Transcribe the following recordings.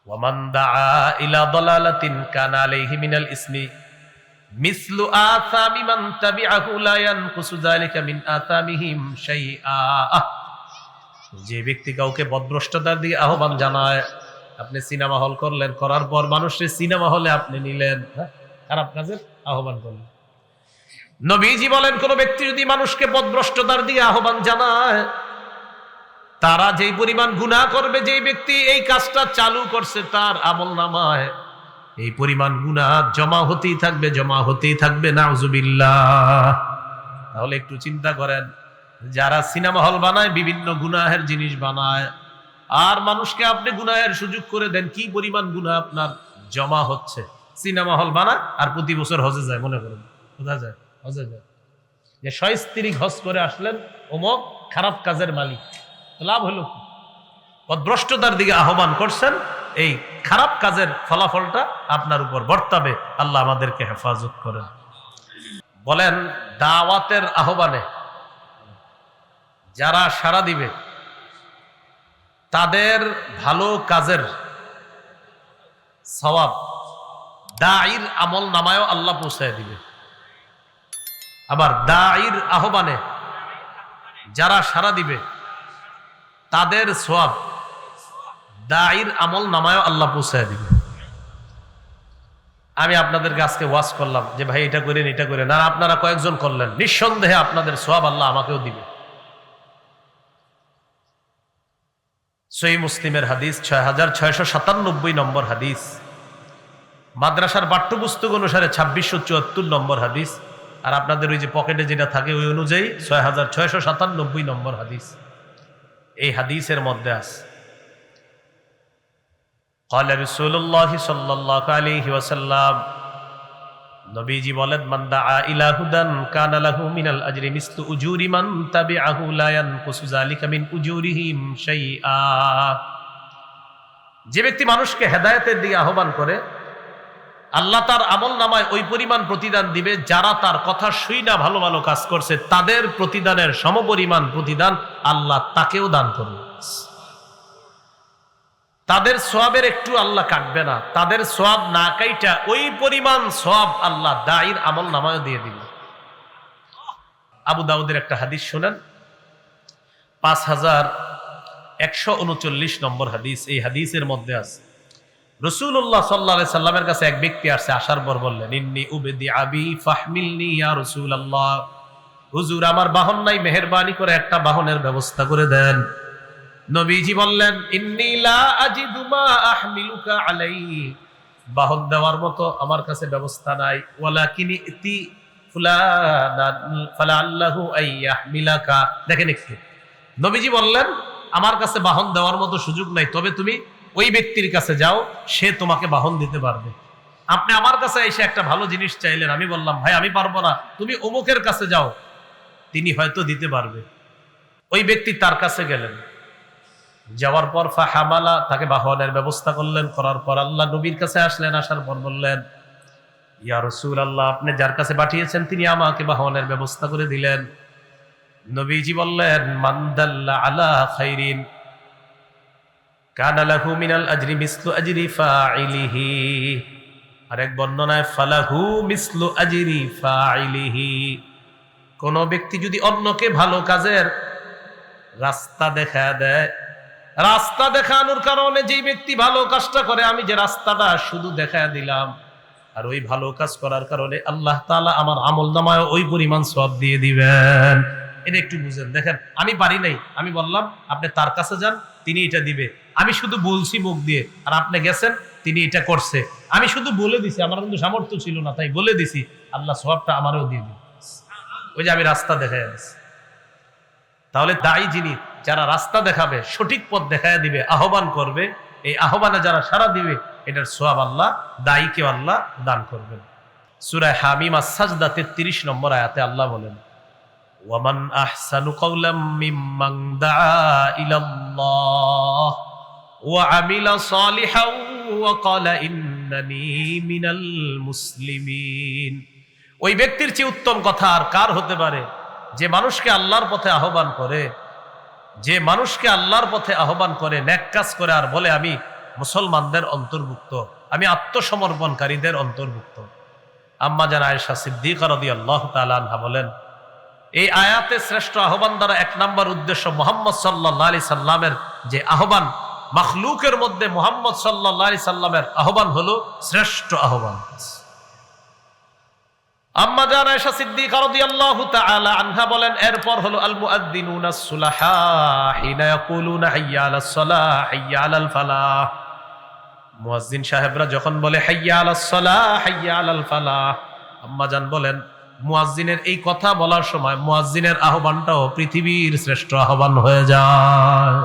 ওয়ামান দাআ ইলা দালালাতিন কানা আলাইহি মিনাল ইসমি মিসলু আসামি মান তাবিআহু লা ইয়ানকুসু যালিকা মিন আসামিহিম শাইআ। যে ব্যক্তি কাউকে পথভ্রষ্টতার দিকে আহ্বান জানায়, আপনি সিনেমা হল করলেন, করার পর মানুষের সিনেমা হলে আপনি নিলেন, খারাপ কাজের আহ্বান করলেন। নবীজি বলেন, কোন ব্যক্তি যদি মানুষকে পথভ্রষ্টতার দিকে আহ্বান জানায়, তারা যেই পরিমাণ গুনাহ করবে, যেই ব্যক্তি এই কাজটা চালু করছে তার আমলনামায় এই পরিমাণ গুনাহ জমা হতেই থাকবে নাউজুবিল্লাহ। তাহলে একটু চিন্তা করেন, যারা সিনেমা হল বানায়, বিভিন্ন গুনাহের জিনিস বানায়, আর মানুষকে আপনি গুনাহের সুযোগ করে দেন, কি পরিমাণ গুনাহ আপনার জমা হচ্ছে। সিনেমা হল বানায় আর প্রতি বছর হজে যায়, মনে করেন হজে যায়, যে সস্ত্রীক হজ করে আসলেন, অমুক খারাপ কাজের মালিক, লাভ হলো কি? পথভ্রষ্টতার দিকে আহ্বান করছেন, এই খারাপ কাজের ফলাফলটা আপনার উপর বর্তাবে। আল্লাহ আমাদেরকে হেফাজত করেন। বলেন, দাওয়াতের আহ্বানে যারা সাড়া দিবে তাদের ভালো কাজের সওয়াব দাঈর আমল নামায়ও আল্লাহ পৌঁছায় দিবে। আবার দাঈর আহ্বানে যারা সাড়া দিবে তাদের সওয়াব দাঈর আমল নামায়ও আল্লাহ পৌঁছায় দিবে। আমি আপনাদেরকে আজকে ওয়াজ করলাম যে ভাই এটা করেন, আর আপনারা কয়েকজন করলেন, নিঃসন্দেহে আপনাদের সওয়াব আল্লাহ আমাকেও দিবে। সহিহ মুসলিমের হাদিস 6697 নম্বর হাদিস, মাদ্রাসার পাঠ্যপুস্তক অনুসারে 2674 নম্বর হাদিস, আর আপনাদের ওই যে পকেটে যেটা থাকে ওই অনুযায়ী 6697 নম্বর হাদিস। এই হাদিসের মধ্যে আছে, قال رسول الله صلى الله عليه وسلم, নবীজি বলেন, মান দাআ ইলা হুদান কানা লাহু মিনাল আজরি মিসলু উজুরি মান তাবিআহু লা ইয়ানকুসু যালিকা মিন উজুরিহিম শাইআ। যে ব্যক্তি মানুষকে হেদায়েতের দিকে আহ্বান করে, আল্লাহ তার আমলনামায় ওই পরিমাণ প্রতিদান দিবে, যারা তার কথা শুইনা ভালো ভালো কাজ করছে তাদের প্রতিদানের সমপরিমাণ প্রতিদান আল্লাহ তাকেও দান করবে। তাদের সওয়াবের একটু আল্লাহ কাটবে না, তাদের সওয়াব না কাইটা ওই পরিমাণ সওয়াব আল্লাহ দাঈর আমল নামায় দিয়ে দিবে। আবু দাউদের একটা হাদিস শুনেন, 5139 নম্বর হাদিস। এই হাদিসের মধ্যে আছে, রাসূলুল্লাহ সাল্লাল্লাহু আলাইহি সাল্লামের কাছে এক ব্যক্তি আসছে, আসার পর বললেন, ইন্নী উবদি আবি ফাহমিলনি ইয়া রাসূলুল্লাহ, হুজুর আমার বাহন নাই, মেহেরবানি করে একটা বাহনের ব্যবস্থা করে দেন। নবীজি বললেন, ইন্নী লা আজিদু মা আহমিলুকা আলাইহি, বাহন দেওয়ার মতো আমার কাছে ব্যবস্থা নাই, ওয়ালাকিন ইতি ফুলানান ফালাল্লাহু আইয়াহমিলাকা। দেখেন একটু, নবীজি বললেন আমার কাছে বাহন দেওয়ার মতো সুযোগ নাই, তবে তুমি ওই ব্যক্তির কাছে যাও, সে তোমাকে বাহন দিতে পারবে। আপনি আমার কাছে এসে একটা ভালো জিনিস চাইলেন, আমি বললাম ভাই আমি পারবো না, তুমি অমুকের কাছে যাও, তিনি হয়তো দিতে পারবে। ওই ব্যক্তি তার কাছে গেলেন, যাওয়ার পর ফাহামালা, তাকে বাহনের ব্যবস্থা করলেন। করার পর আল্লাহ নবীর কাছে আসলেন, আসার পর বললেন, ইয়া রাসূলুল্লাহ, আপনি যার কাছে পাঠিয়েছেন তিনি আমাকে বাহনের ব্যবস্থা করে দিলেন। নবীজি বললেন, মান দাল্লা আলা খাইরিন কানা লাহু মিনাল আজরি মিসলু আজরি ফাইলিহি। আরেক বর্ণনায় ফালাহু মিসলু আজরি ফাইলিহি। কোন ব্যক্তি যদি অন্যকে ভালো কাজের রাস্তা দেখায় দেয়, রাস্তা দেখানোর কারণে যেই ব্যক্তি ভালো কাজটা করে, আমি যে রাস্তাটা শুধু দেখায় দিলাম, আর ওই ভালো কাজ করার কারণে আল্লাহ তাআলা আমার আমলনামায় ওই পরিমাণ সওয়াব দিয়ে দিবেন। এটা একটু বুঝেন। দেখেন, আমি পারি নাই, আমি বললাম আপনি তার কাছে যান, তিনি এটা দিবে। আমি শুধু বলছি মুখ দিয়ে, আর আপনি গেছেন, তিনি এটা করছে। আমি শুধু বলে দিছি, আমার কিন্তু সামর্থ্য ছিল না, তাই বলে দিছি, আল্লাহ সওয়াবটা আমারও দিয়ে দিবে। ওই যে আমি রাস্তা দেখায় দিছি। তাহলে দায়ী যিনি, যারা রাস্তা দেখাবে, সঠিক পথ দেখায় দিবে, আহ্বান করবে, এই আহ্বানে যারা সাড়া দিবে, এটার সওয়াব আল্লাহ দায়ীকে আল্লাহ দান করবেন। সূরা হামিম আস-সাজদা 33 নম্বর আয়াতে আল্লাহ বলেন, ওয়ামান আহসানু কাওলাম মিম্মান দাআ ইলাল্লাহ ওয়া আমিলা সালিহান ওয়া ক্বালা ইন্নানী মিনাল মুসলিমিন। ওই ব্যক্তির চেয়ে উত্তম কথা আর কার হতে পারে, যে মানুষকে আল্লাহর পথে আহ্বান করে, যে মানুষকে আল্লাহর পথে আহ্বান করে, নেক কাজ করে, আর বলে আমি মুসলমানদের অন্তর্ভুক্ত, আমি আত্মসমর্পণকারীদের অন্তর্ভুক্ত। আম্মা জান আয়েশা সিদ্দিকা রাদিয়াল্লাহু তাআলা আনহা বলেন, এই আয়াতে শ্রেষ্ঠ আহ্বান দ্বারা এক নাম্বার উদ্দেশ্য মুহাম্মদ সাল্লাল্লাহু আলাইহি সাল্লামের যে আহ্বান, মাখলুকের মধ্যে মুহাম্মদ সাল্লাল্লাহু আলাইহি সাল্লামের আহ্বান হলো শ্রেষ্ঠ আহ্বান। আম্মা জান আয়েশা সিদ্দিকা রাদিয়াল্লাহু তাআলা আনহা বলেন, এরপর হলো আল মুআদ্দিনুনাস সুলাহা হিনা ইয়াকুলুনা হাইয়া আলাস সালাহ হাইয়া আলাল ফালাহ। মুয়াজ্জিন সাহেবরা যখন বলে হাইয়া আলাস সালাহ হাইয়া আলাল ফালাহ, আম্মা জান বলেন মুয়াজ্জিনের এই কথা বলার সময় মুয়াজ্জিনের আহ্বানটাও পৃথিবীর শ্রেষ্ঠ আহ্বান হয়ে যায়।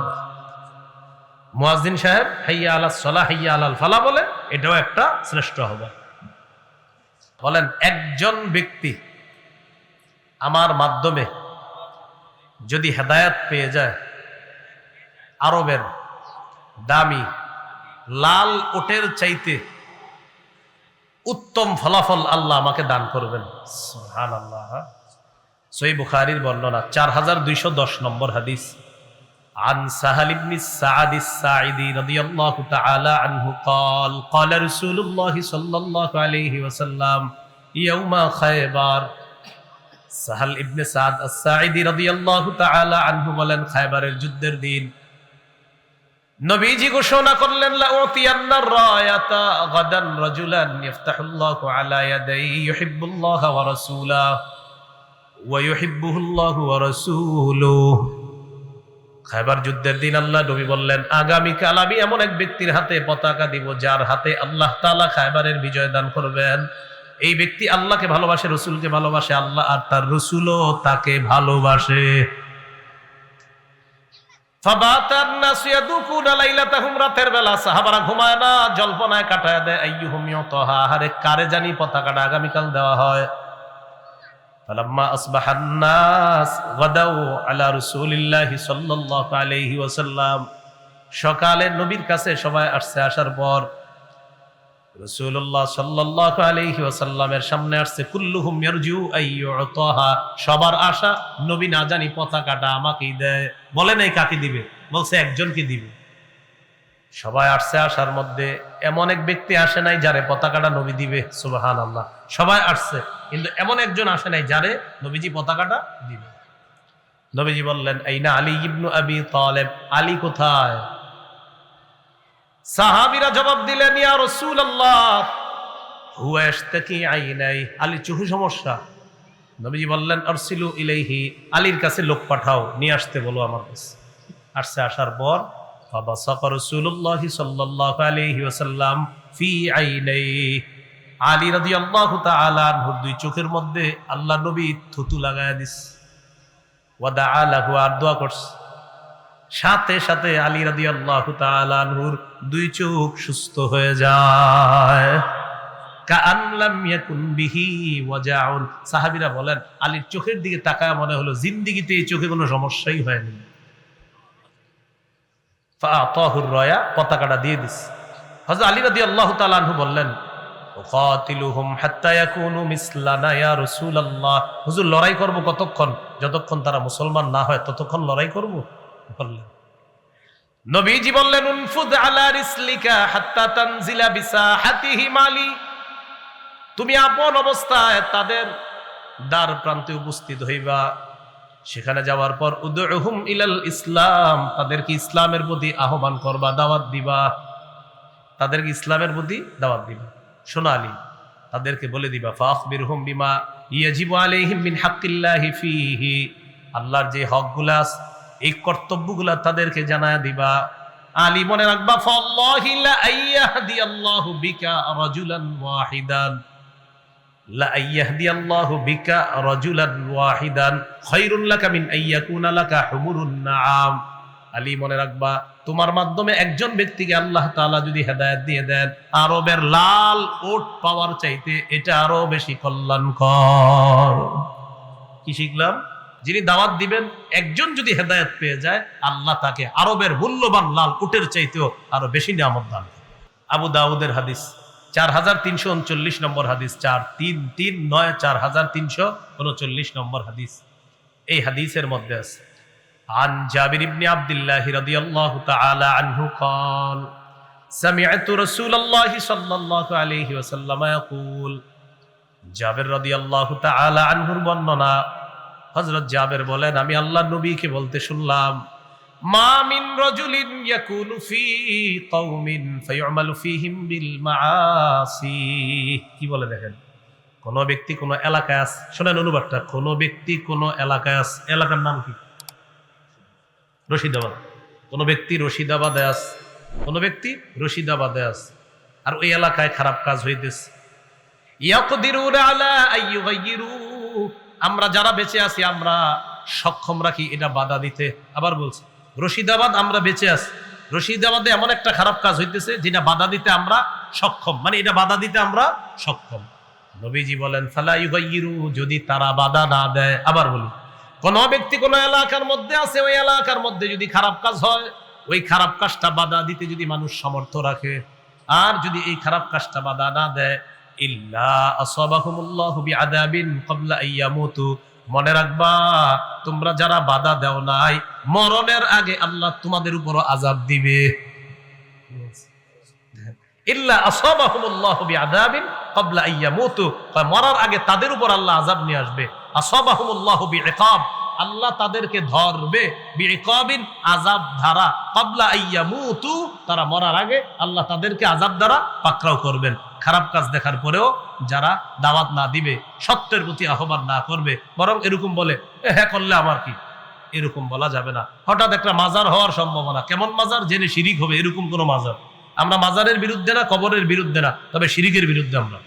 মুয়াজ্জিন সাহেব হাইয়া আলাস সালাহ হাইয়া আলাল ফালাহ বলে, এটাও একটা শ্রেষ্ঠ আহ্বান। বলেন, একজন ব্যক্তি আমার মাধ্যমে যদি হেদায়েত পেয়ে যায়, আরবের দামি লাল ওটের চাইতে উত্তম ফলাফল আল্লাহ আমাকে দান করবেন। সুবহানাল্লাহ। সহিহ বুখারীর বর্ণনা 4210 নম্বর হাদিস। عن سهل بن السعد الساعدي رضي الله تعالى عنه قال قال رسول الله صلى الله عليه وسلم يوم خيبر। সাহাল ইবনে সাদ আস-সাঈদী রাদিয়াল্লাহু তাআলা আনহু বলেন, খায়বারের যুদ্ধের দিন নবীজি ঘোষণা করলেন, লা উতিয়ান্নার রায়াতা গাদান রাজুলান ইফতাহুল্লাহু আলা ইয়াদাইহি ইউহিব্বুল্লাহ ওয়া রাসূলুহু ওয়া ইউহিব্বুহুল্লাহু ওয়া রাসূলুহু। খায়বার যুদ্ধের দিন আল্লাহ নবী বললেন, আগামীকাল আমি এমন এক ব্যক্তির হাতে পতাকা দিব যার হাতে আল্লাহ তাআলা খায়বারের বিজয় দান করবেন। এই ব্যক্তি আল্লাহকে ভালোবাসে, রাসূলকে ভালোবাসে, আল্লাহ আর তার রাসূলও তাকে ভালোবাসে। ফাবাতান নাস ইয়াদুকুনা লাইলাতাহুম, রাতের বেলা সাহাবারা ঘুমায় না, জল্পনায় কাটায় দেয়। আইয়ুহুম ইউতাহা, আরে কারে জানি পতাকাটা আগামীকাল দেওয়া হয়। ফালাম্মা আসবাহান নাস গাদাউ আলা রাসূলিল্লাহি সাল্লাল্লাহু আলাইহি ওয়াসাল্লাম, সকালে নবীর কাছে সবাই আসছে। আসার পর রাসূলুল্লাহ সাল্লাল্লাহু আলাইহি ওয়াসাল্লামের সামনে আসছে। কুল্লুহুম ইয়ারজু আইয়ুতাহা, সবার আশা নবী না জানি পতাকাটা আমাকেই দেয়। বলে নাই কাকে দিবে, বলছে একজনকে দিবে। সবাই আসছে, আসার মধ্যে এমন এক ব্যক্তি আসে নাই যারে পতাকাটা নবী দিবে। সুবহানাল্লাহ। সবাই আসছে, কিন্তু এমন একজন আসে নাই যারে নবীজি পতাকাটা দিবে। নবীজি বললেন, আইনা আলী ইবনু আবি তালেব, আলী কোথায়? সাহাবীরা জবাব দিলেন, ইয়া রাসূলুল্লাহ হুয়া ইশতাকি আইনাই, আলী চোখে সমস্যা। নবীজি বললেন, আরসিলু ইলাইহি, আলীর কাছে লোক পাঠাও, নিয়ে আসতে বলো আমার কাছে। আসছে, আসার পর ফাবাসাকা রাসূলুল্লাহ সাল্লাল্লাহু আলাইহি ওয়াসাল্লাম ফি আইনাইহি, আলী রাদিয়াল্লাহু তাআলা আনহুর দুই চোখের মধ্যে আল্লাহ নবী থুতু লাগায়া দিস। ওয়া দাআ লাহু, আর দোয়া করছে। সাথে সাথে আলী রাদিয়াল্লাহু তাআলা আনহুর দুই চোখ সুস্থ হয়ে যায়। কাআন লাম ইয়াকুন বিহি ওয়াজাউন, সাহাবীরা বলেন আলীর চোখের দিকে তাকায় মনে হলো জিন্দেগিতে এই চোখে কোনো সমস্যাই হয়নি। ফাআতাহুর রায়া, পতাকাটা দিয়ে দিস। হযরত আলী রাদিয়াল্লাহু তাআলা আনহু বললেন, উকাতিলুহুম হাত্তা ইয়াকুনু মিসলানা ইয়া রাসূলুল্লাহ, হুজুর লড়াই করব কতক্ষণ? যতক্ষণ তারা মুসলমান না হয় ততক্ষণ লড়াই করব। বললেন, নবীজি বললেন, উনফুদ আলা রিসলিকা হাত্তা তানজিলা বিসাহাতিহি মালি, তুমি আপন অবস্থায় তাদের দ্বার প্রান্তে উপস্থিত হইবা। সেখানে যাওয়ার পর উদউহুম ইলাল ইসলাম, তাদেরকে ইসলামের প্রতি আহ্বান করবা, দাওয়াত দিবা। তাদেরকে ইসলামের প্রতি দাওয়াত দিবা। শোনো আলী, তাদেরকে বলে দিবা, ফাখবিরহুম বিমা ইয়াজিবু আলাইহিম মিন হাক্কিল্লাহি ফীহি, আল্লাহর যে হকগুলা আছে, এই কর্তব্যগুলা তাদেরকে জানায়া দিবা। আলী মনে রাখবা, ফাল্লাহি লা আইয়াহদিয়াল্লাহু বিকা রাজুলান ওয়াহিদান, লা আইয়াহদিয়াল্লাহু বিকা রাজুলান ওয়াহিদান খায়রুল লাকা মিন আইয়াকুনা লাকা হুমুরুন নাআম। আলী মনে রাখবা, তোমার মাধ্যমে একজন ব্যক্তিকে আল্লাহ তাআলা যদি হেদায়েত দিয়ে দেন, আরবের লাল ওট পাওয়ার চাইতে এটা আরো বেশি কল্যাণকর। কি শিখলাম? যিনি দাওয়াত দিবেন, একজন যদি হেদায়েত পেয়ে যায়, আল্লাহ তাকে আরবের মূল্যবান লাল উটের চাইতেও আরো বেশি নিয়ামত দান। আবু দাউদের হাদিস 4339 নম্বর হাদিস, 4339 4339 নম্বর হাদিস। এই হাদিসের মধ্যে আছে, আন জাবির ইবনে আব্দুল্লাহ রাদিয়াল্লাহু তাআলা আনহু قال সামি'তু রাসূলুল্লাহি সাল্লাল্লাহু আলাইহি ওয়াসাল্লাম ইয়াকুল, জাবের রাদিয়াল্লাহু তাআলা আনহুর বর্ণনা, হযরত জাবের বলেন আমি আল্লাহর নবীকে বলতে শুনলাম, মা মিন রাজুলিন ইয়াকুনু ফি কওমিন ফায়ু'মালু ফীহিম বিল মাআসি। কি বলে দেখেন, কোন ব্যক্তি কোন এলাকায় আছে, শুনেন অনুবাদটা, কোন ব্যক্তি কোন এলাকায় আছে, এলাকার নাম কি? রশিদাবাদ। কোন ব্যক্তি রশিদাবাদে আছে, কোন ব্যক্তি রশিদাবাদে আছে, আর ওই এলাকায় খারাপ কাজ হইতেছে। ইয়াকদিরুনা আলা আইয়ুগাইয়িরু, আমরা যারা বেঁচে আছি আমরা সক্ষম রাখি এটা বাধা দিতে। আবার বলছি, রশিদাবাদ আমরা বেঁচে আছি, রশিদাবাদে এমন একটা খারাপ কাজ হইতেছে যেটা বাধা দিতে আমরা সক্ষম, মানে এটা বাধা দিতে আমরা সক্ষম। নবীজি বলেন ফালা ইউগাইয়িরু, যদি তারা বাধা না দেয়। আবার বলি, কোন ব্যক্তি কোন এলাকার মধ্যে আছে, ওই এলাকার মধ্যে যদি খারাপ কাজ হয়, ওই খারাপ কাজটা বাধা দিতে যদি মানুষ সামর্থ্য রাখে, আর যদি এই খারাপ কাজটা বাধা না দেয়, ইল্লা আসাবাহুমুল্লাহু বিআযাবিন ক্বাবলা আইয়ামুতু, মনে রাখবা তোমরা যারা বাধা দাও নাই, মরণের আগে আল্লাহ তোমাদের উপর আযাব দিবে। ইল্লা আসাবাহুমুল্লাহু বিআযাবিন ক্বাবলা আইয়ামুতু, মরার আগে তাদের উপর আল্লাহ আযাব নিয়ে আসবে। আসাবাহুমুল্লাহু বিইকাব, আল্লাহ তাদেরকে ধরবে, বিইকাবিন আযাব দ্বারা, ক্বাবলা আইয়ামুতু, তারা মরার আগে আল্লাহ তাদেরকে আযাব দ্বারা পাকড়াও করবেন। খারাপ কাজ দেখার পরেও যারা দাওয়াত না দিবে, সত্যের প্রতি আহ্বান না করবে, বরং এরকম বলে হ্যাঁ করলে আমার কি, এরকম বলা যাবে না। হঠাৎ একটা মাজার হওয়ার সম্ভাবনা, কেমন মাজার, জেনে শিরিক হবে, এরকম কোন মাজার। আমরা মাজারের বিরুদ্ধে না, কবরের বিরুদ্ধে না, তবে শিরিকের বিরুদ্ধে আমরা,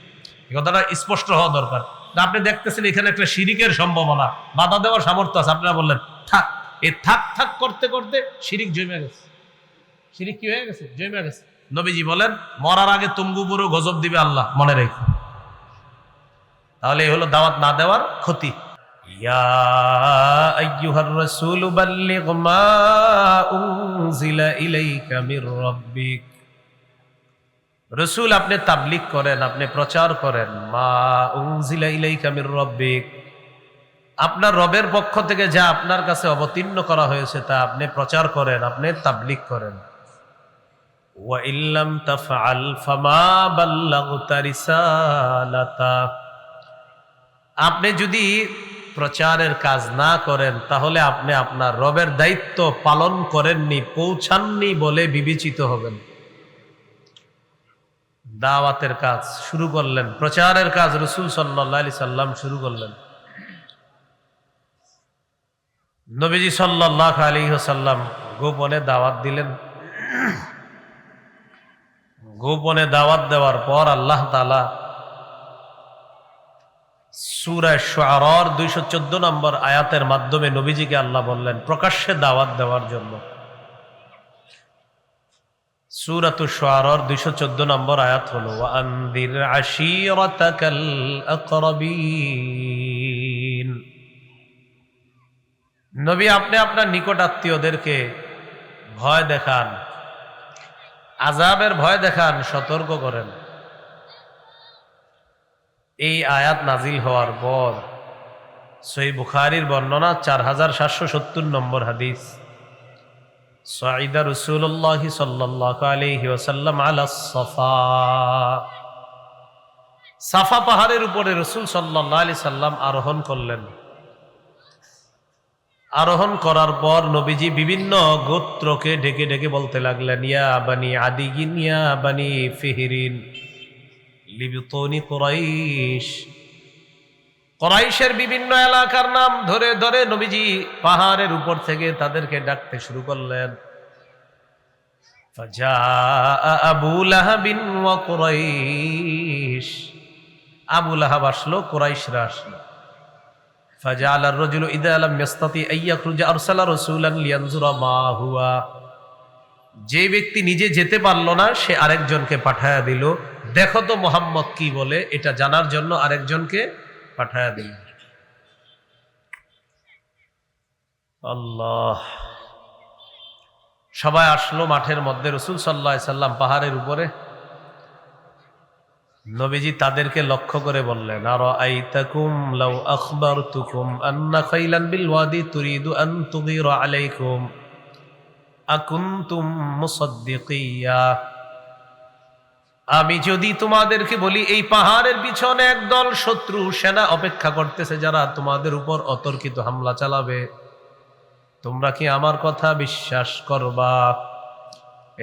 এই কথাটা স্পষ্ট হওয়া দরকার। আপনি দেখতেছেন এখানে একটা শিরিকের সম্ভাবনা, বাধা দেওয়ার সামর্থ্য আছে, আপনারা বললেন থাক, এই থাক থাক করতে করতে শিরিক জমে গেছে। শিরিক কি হয়ে গেছে? জমে গেছে। নবীজি বলেন মরার আগে তুমগু পুরো গজব দিবে আল্লাহ, মনে রেখো। তাহলে এই হলো দাওয়াত না দেওয়ার ক্ষতি। ইয়া আইয়ুহার রাসূল বাল্লিগ মা উনজিলা ইলাইকা মির রাব্বিক, রাসূল আপনি তাবলীগ করেন, আপনি প্রচার করেন, মা উনজিলা ইলাইকা মির রাব্বিক, আপনার রবের পক্ষ থেকে যা আপনার কাছে অবতীর্ণ করা হয়েছে তা আপনি প্রচার করেন, আপনি তাবলীগ করেন। ওয়া ইল্লাম তাফআল ফামা বাল্লাগতা রিসালাতা, আপনি যদি প্রচারের কাজ না করেন তাহলে আপনি আপনার রবের দায়িত্ব পালন করেননি, পৌঁছাননি বলে বিবেচিত হবেন। দাওয়াতের কাজ শুরু করলেন, প্রচারের কাজ রাসূল সাল্লাল্লাহু আলাইহি সাল্লাম শুরু করলেন। নবীজি সাল্লাল্লাহু আলাইহি ওয়াসাল্লাম গোপনে দাওয়াত দিলেন। গোপনে দাওয়াত দেওয়ার পর আল্লাহ তাআলা সূরা শুআরার 214 নম্বর আয়াতের মাধ্যমে নবীজিকে আল্লাহ বললেন প্রকাশ্যে দাওয়াত দেওয়ার জন্য। সূরাতুশ শুআরার 214 নম্বর আয়াত হলো ওয়া আনদির আশীরাতাকাল আকরাবিন, নবী আপনি আপনার নিকট আত্মীয়দেরকে ভয় দেখান, আযাবের ভয় দেখান, সতর্ক করেন। এই আয়াত নাজিল হওয়ার পর সহিহ বুখারীর বর্ণনা 4770 নম্বর হাদিস, সাঈদা রাসূলুল্লাহ সাল্লাল্লাহু আলাইহি ওয়াসাল্লাম আলা সাফা, সাফা পাহাড়ের উপরে রাসূল সাল্লাল্লাহু আলাইহি সাল্লাম আরোহণ করলেন। আরোহণ করার পর নবীজি বিভিন্ন গোত্রকে ডেকে ডেকে বলতে লাগলেন ইয়া বানি আদিগিন ইয়া বানি ফিহরিন লিবতুনি কুরাইশ, কুরাইশের বিভিন্ন এলাকার নাম ধরে ধরে নবীজি পাহাড়ের উপর থেকে তাদেরকে ডাকতে শুরু করলেন। ফাজা আবু লাহাবিন ওয়া কুরাইশ, আবু লাহাব আসলো, কুরাইশরা আসলো। ফাজাআল আর-রাজুলু ইযা লাম ইয়াস্তাতি আন ইয়াখরুজা আরসালা রাসূলান লিয়ানজুরা মা হুয়া, যে ব্যক্তি নিজে যেতে পারলো না সে আরেকজনকে পাঠায়া দিল, দেখো তো মুহাম্মদ কি বলে, এটা জানার জন্য আরেকজনকে পাঠায়া দিল। আল্লাহ, সবাই আসলো মাঠের মধ্যে, রাসূল সাল্লাল্লাহু আলাইহি সাল্লাম পাহাড়ের উপরে। নবীজি তাদেরকে লক্ষ্য করে বললেন আরাআইতাকুম লাউ আখবারতুকুম আন্না খাইলান বিল ওয়াদি তুরিদু আন তুগীরা আলাইকুম আকুনতুম মুসাদ্দিকিয়া, আমি যদি তোমাদেরকে বলি এই পাহাড়ের পিছনে একদল শত্রু সেনা অপেক্ষা করতেছে যারা তোমাদের উপর অতর্কিত হামলা চালাবে, তোমরা কি আমার কথা বিশ্বাস করবা?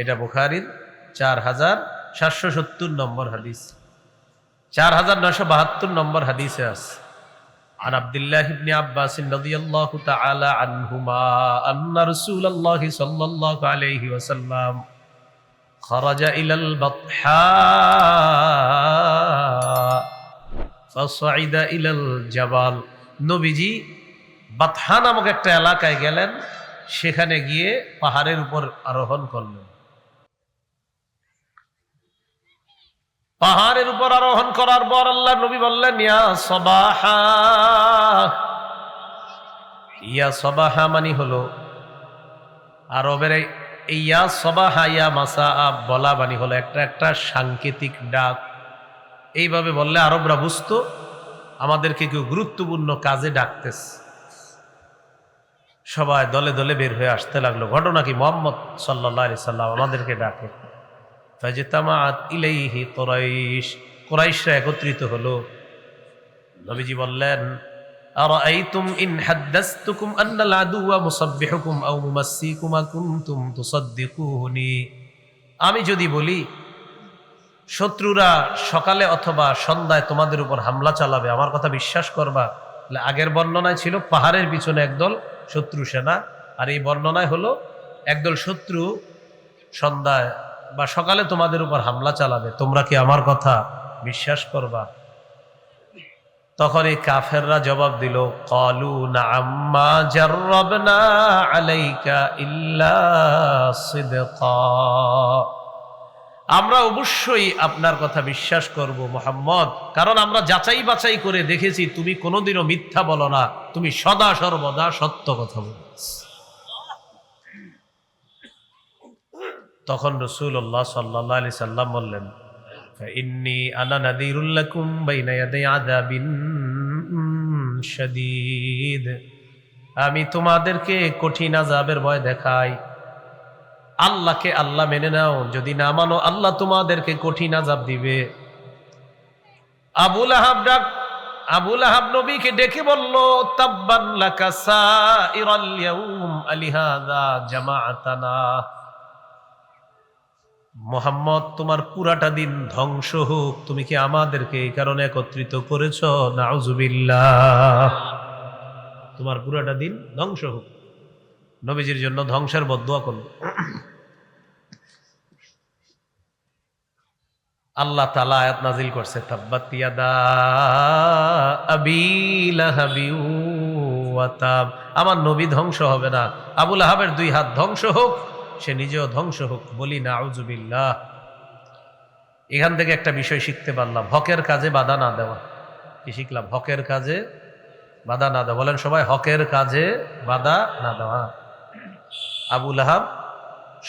এটা বুখারীর 4770 নম্বর হাদিস, 4972 নম্বর হাদিসে আছে। عن عبد الله بن عباس رضي الله تعالى عنهما أن رسول الله صلى الله عليه وسلم خرج إلى البطحاء فصعد إلى الجبل। নবীজি বাতহা নামক একটা এলাকায় গেলেন, সেখানে গিয়ে পাহাড়ের উপর আরোহণ করলেন। পাহাড়ের উপর আরোহণ করার পর আল্লাহ নবী বললেন, ইয়া সবাহা। ইয়া সবাহা মানে হলো আরবের ইয়া সবাহা ইয়া মাসা বলা মানে হলো একটা সাংকেতিক ডাক। এইভাবে বললে আরবরা বুঝতো আমাদেরকে কেউ গুরুত্বপূর্ণ কাজে ডাকতেছে। সবাই দলে দলে বের হয়ে আসতে লাগলো। ঘটনা কি, মুহাম্মদ সাল্লাল্লাহু আলাইহি সাল্লাম আমাদেরকে ডাকে। ফাজতামাআত ইলাইহি কুরাইশ, কুরাইশরা একত্রিত হলো। নবীজি বললেন, আরাআইতুম ইন হাদাসতুকুম আন্নাল আদুওয়া মুসাব্বিহুকুম আও মুমাসসিকুম কুনতুম তুসাদ্দিকুনি। আমি যদি বলি শত্রুরা সকালে অথবা সন্ধ্যায় তোমাদের উপর হামলা চালাবে, আমার কথা বিশ্বাস করবা? আগের বর্ণনায় ছিল পাহাড়ের পিছনে একদল শত্রু সেনা, আর এই বর্ণনায় হলো একদল শত্রু সন্ধ্যায় বা সকালে তোমাদের উপর হামলা চালাবে, তোমরা কি আমার কথা বিশ্বাস করবা? তখন এই কাফেররা জবাব দিল, ক্বালু না'আম মা জাররাবনা আলাইকা ইল্লা সিদকা। আমরা অবশ্যই আপনার কথা বিশ্বাস করব মুহাম্মদ, কারণ আমরা যাচাই বাছাই করে দেখেছি তুমি কোনোদিনও মিথ্যা বলো না, তুমি সদা সর্বদা সত্য কথা বলো। তখন রাসূলুল্লাহ সাল্লাল্লাহু আলাইহি সাল্লাম বললেন, ফাইন্নী আনা নাযীরুল লাকুম বাইনা ইয়াদাই আযাবিন শাদীদ। আমি তোমাদেরকে কঠিন আযাবের ভয় দেখাই। আল্লাহকে আল্লাহ মেনে নাও, যদি না মানো আল্লাহ তোমাদেরকে কঠিন আযাব দিবে। আবু লাহাব নবীকে ডেকে বলল, তাব্বান লাকা সাইরাল ইয়াউম আলিহাযা জামাআতানা। মুহাম্মদ, তোমার পুরাটা দিন ধ্বংস হোক, তুমি কি আমাদেরকে এই কারণে একত্রিত করেছো? নাউযুবিল্লাহ। তোমার পুরাটা দিন ধ্বংস হোক। নবীজির জন্য ধ্বংসের বদদুয়া করল। আল্লাহ তাআলা আয়াত নাজিল করছে, তাব্বাত ইয়াদা আবি লাহাবি ওয়া তাব। আমার নবী ধ্বংস হবে না, আবু লাহাবের দুই হাত ধ্বংস হোক, সে নিজেও ধ্বংস হোক। বলি নাউযুবিল্লাহ। এখান থেকে একটা বিষয় শিখতে পারলাম, হকের কাজে বাধা না দেওয়া। কি শিখলাম? হকের কাজে বাধা না দেওয়া। বলেন সবাই, হকের কাজে বাধা না দেওয়া। আবু লাহাব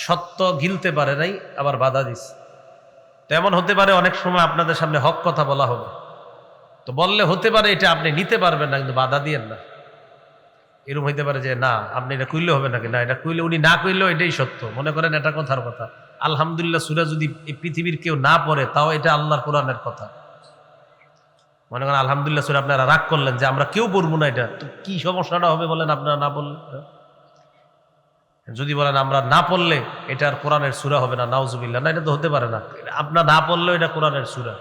সত্য গিলতে পারে নাই, আবার বাধা দিছে। তেমন হতে পারে অনেক সময় আপনাদের সামনে হক কথা বলা হবে, তো বললে হতে পারে এটা আপনি নিতে পারবেন না, কিন্তু বাধা দিয়েন না। এরকম হইতে পারে যে না আপনি এটা কইলে হবে নাকি, না এটা কইলে উনি না কইলেও এটাই সত্য। মনে করেন এটা কথার কথা, আলহামদুলিল্লাহ সূরা যদি এই পৃথিবীর কেউ না পড়ে তাও এটা আল্লাহর কোরআনের কথা। মনে করেন আলহামদুলিল্লাহ সূরা আপনারা রাগ করলেন যে আমরা কেউ পড়বো না, এটা তো কি সমস্যাটা হবে বলেন আপনারা না বললে? যদি বলেন আমরা না পড়লে এটা আর কোরআনের সূরা হবে না, নাউযুবিল্লাহ, না এটা তো হতে পারে না। আপনার না পড়লেও এটা কোরআনের সূরা।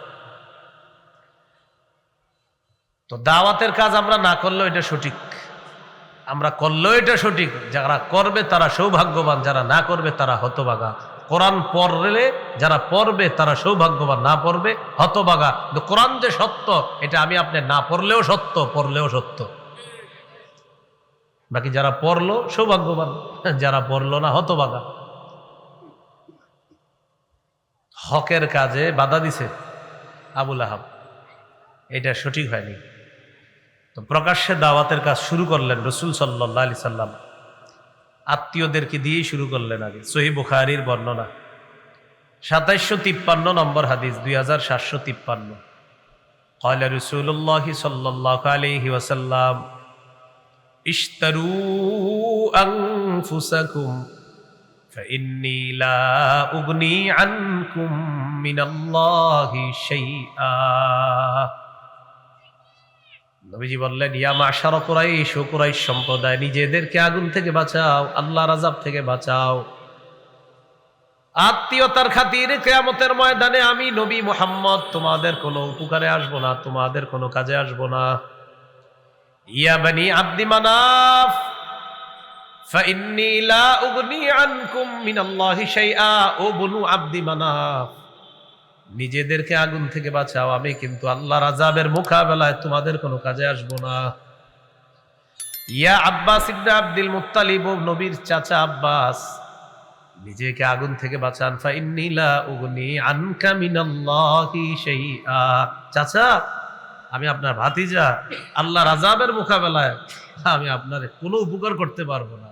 তো দাওয়াতের কাজ আমরা না করলেও এটা সঠিক, আমরা করলেও এটা সঠিক। যারা করবে তারা সৌভাগ্যবান, যারা না করবে তারা হতভাগা। কোরআন পড়লে যারা পড়বে তারা সৌভাগ্যবান, না পড়বে হতভাগা। কিন্তু কোরআন যে সত্য এটা আমি আপনি না পড়লেও সত্য, পড়লেও সত্য। বাকি যারা পড়লো সৌভাগ্যবান, যারা পড়লো না হতভাগা। হকের কাজে বাধা দিছে আবু লাহাব, এটা সঠিক হয়নি। তো প্রকাশ্যে দাওয়াতের কাজ শুরু করলেন রাসূল সাল্লাল্লাহু আলাইহি সাল্লাম, আত্মীয়দেরকে দিয়েই শুরু করলেন। আগে সহিহ বুখারীর বর্ণনা 2753 নম্বর হাদিস, 2753। قال رسول الله صلى الله عليه وسلم اشتروا أنفسكم فإني لا أغني عنكم মিনাল্লাহি শাইআ। নবীজি বললেন, ইয়া মাশারা কুরাইশ, ও কুরাইশ সম্প্রদায়, নিজেদেরকে আগুন থেকে বাঁচাও, আল্লাহর আযাব থেকে বাঁচাও। আত্মীয়তার খাতিরে কিয়ামতের ময়দানে আমি নবী মুহাম্মদ তোমাদের কোনো উপকারে আসবো না, তোমাদের কোনো কাজে আসবো না। ইয়া বনি আব্দি মানাফ ফাইন্নী লা উগনি আনকুম মিনাল্লাহি শাইআ। ও বনু আব্দি মানাফ, নিজেদেরকে আগুন থেকে বাঁচাও, আমি কিন্তু আল্লাহর আযাবের মোকাবেলায় তোমাদের কোনো কাজে আসবো না। ইয়া আব্বাস ইবনে আব্দুল মুত্তালিব, নবীর চাচা আব্বাস, নিজেকে আগুন থেকে বাঁচান। ফাইন্নী লা উগনি আনকা মিনাল্লাহি শাইআ। চাচা, আমি আপনার ভাতিজা, আল্লাহর আযাবের মোকাবেলায় আমি আপনার কোনো উপকার করতে পারবো না।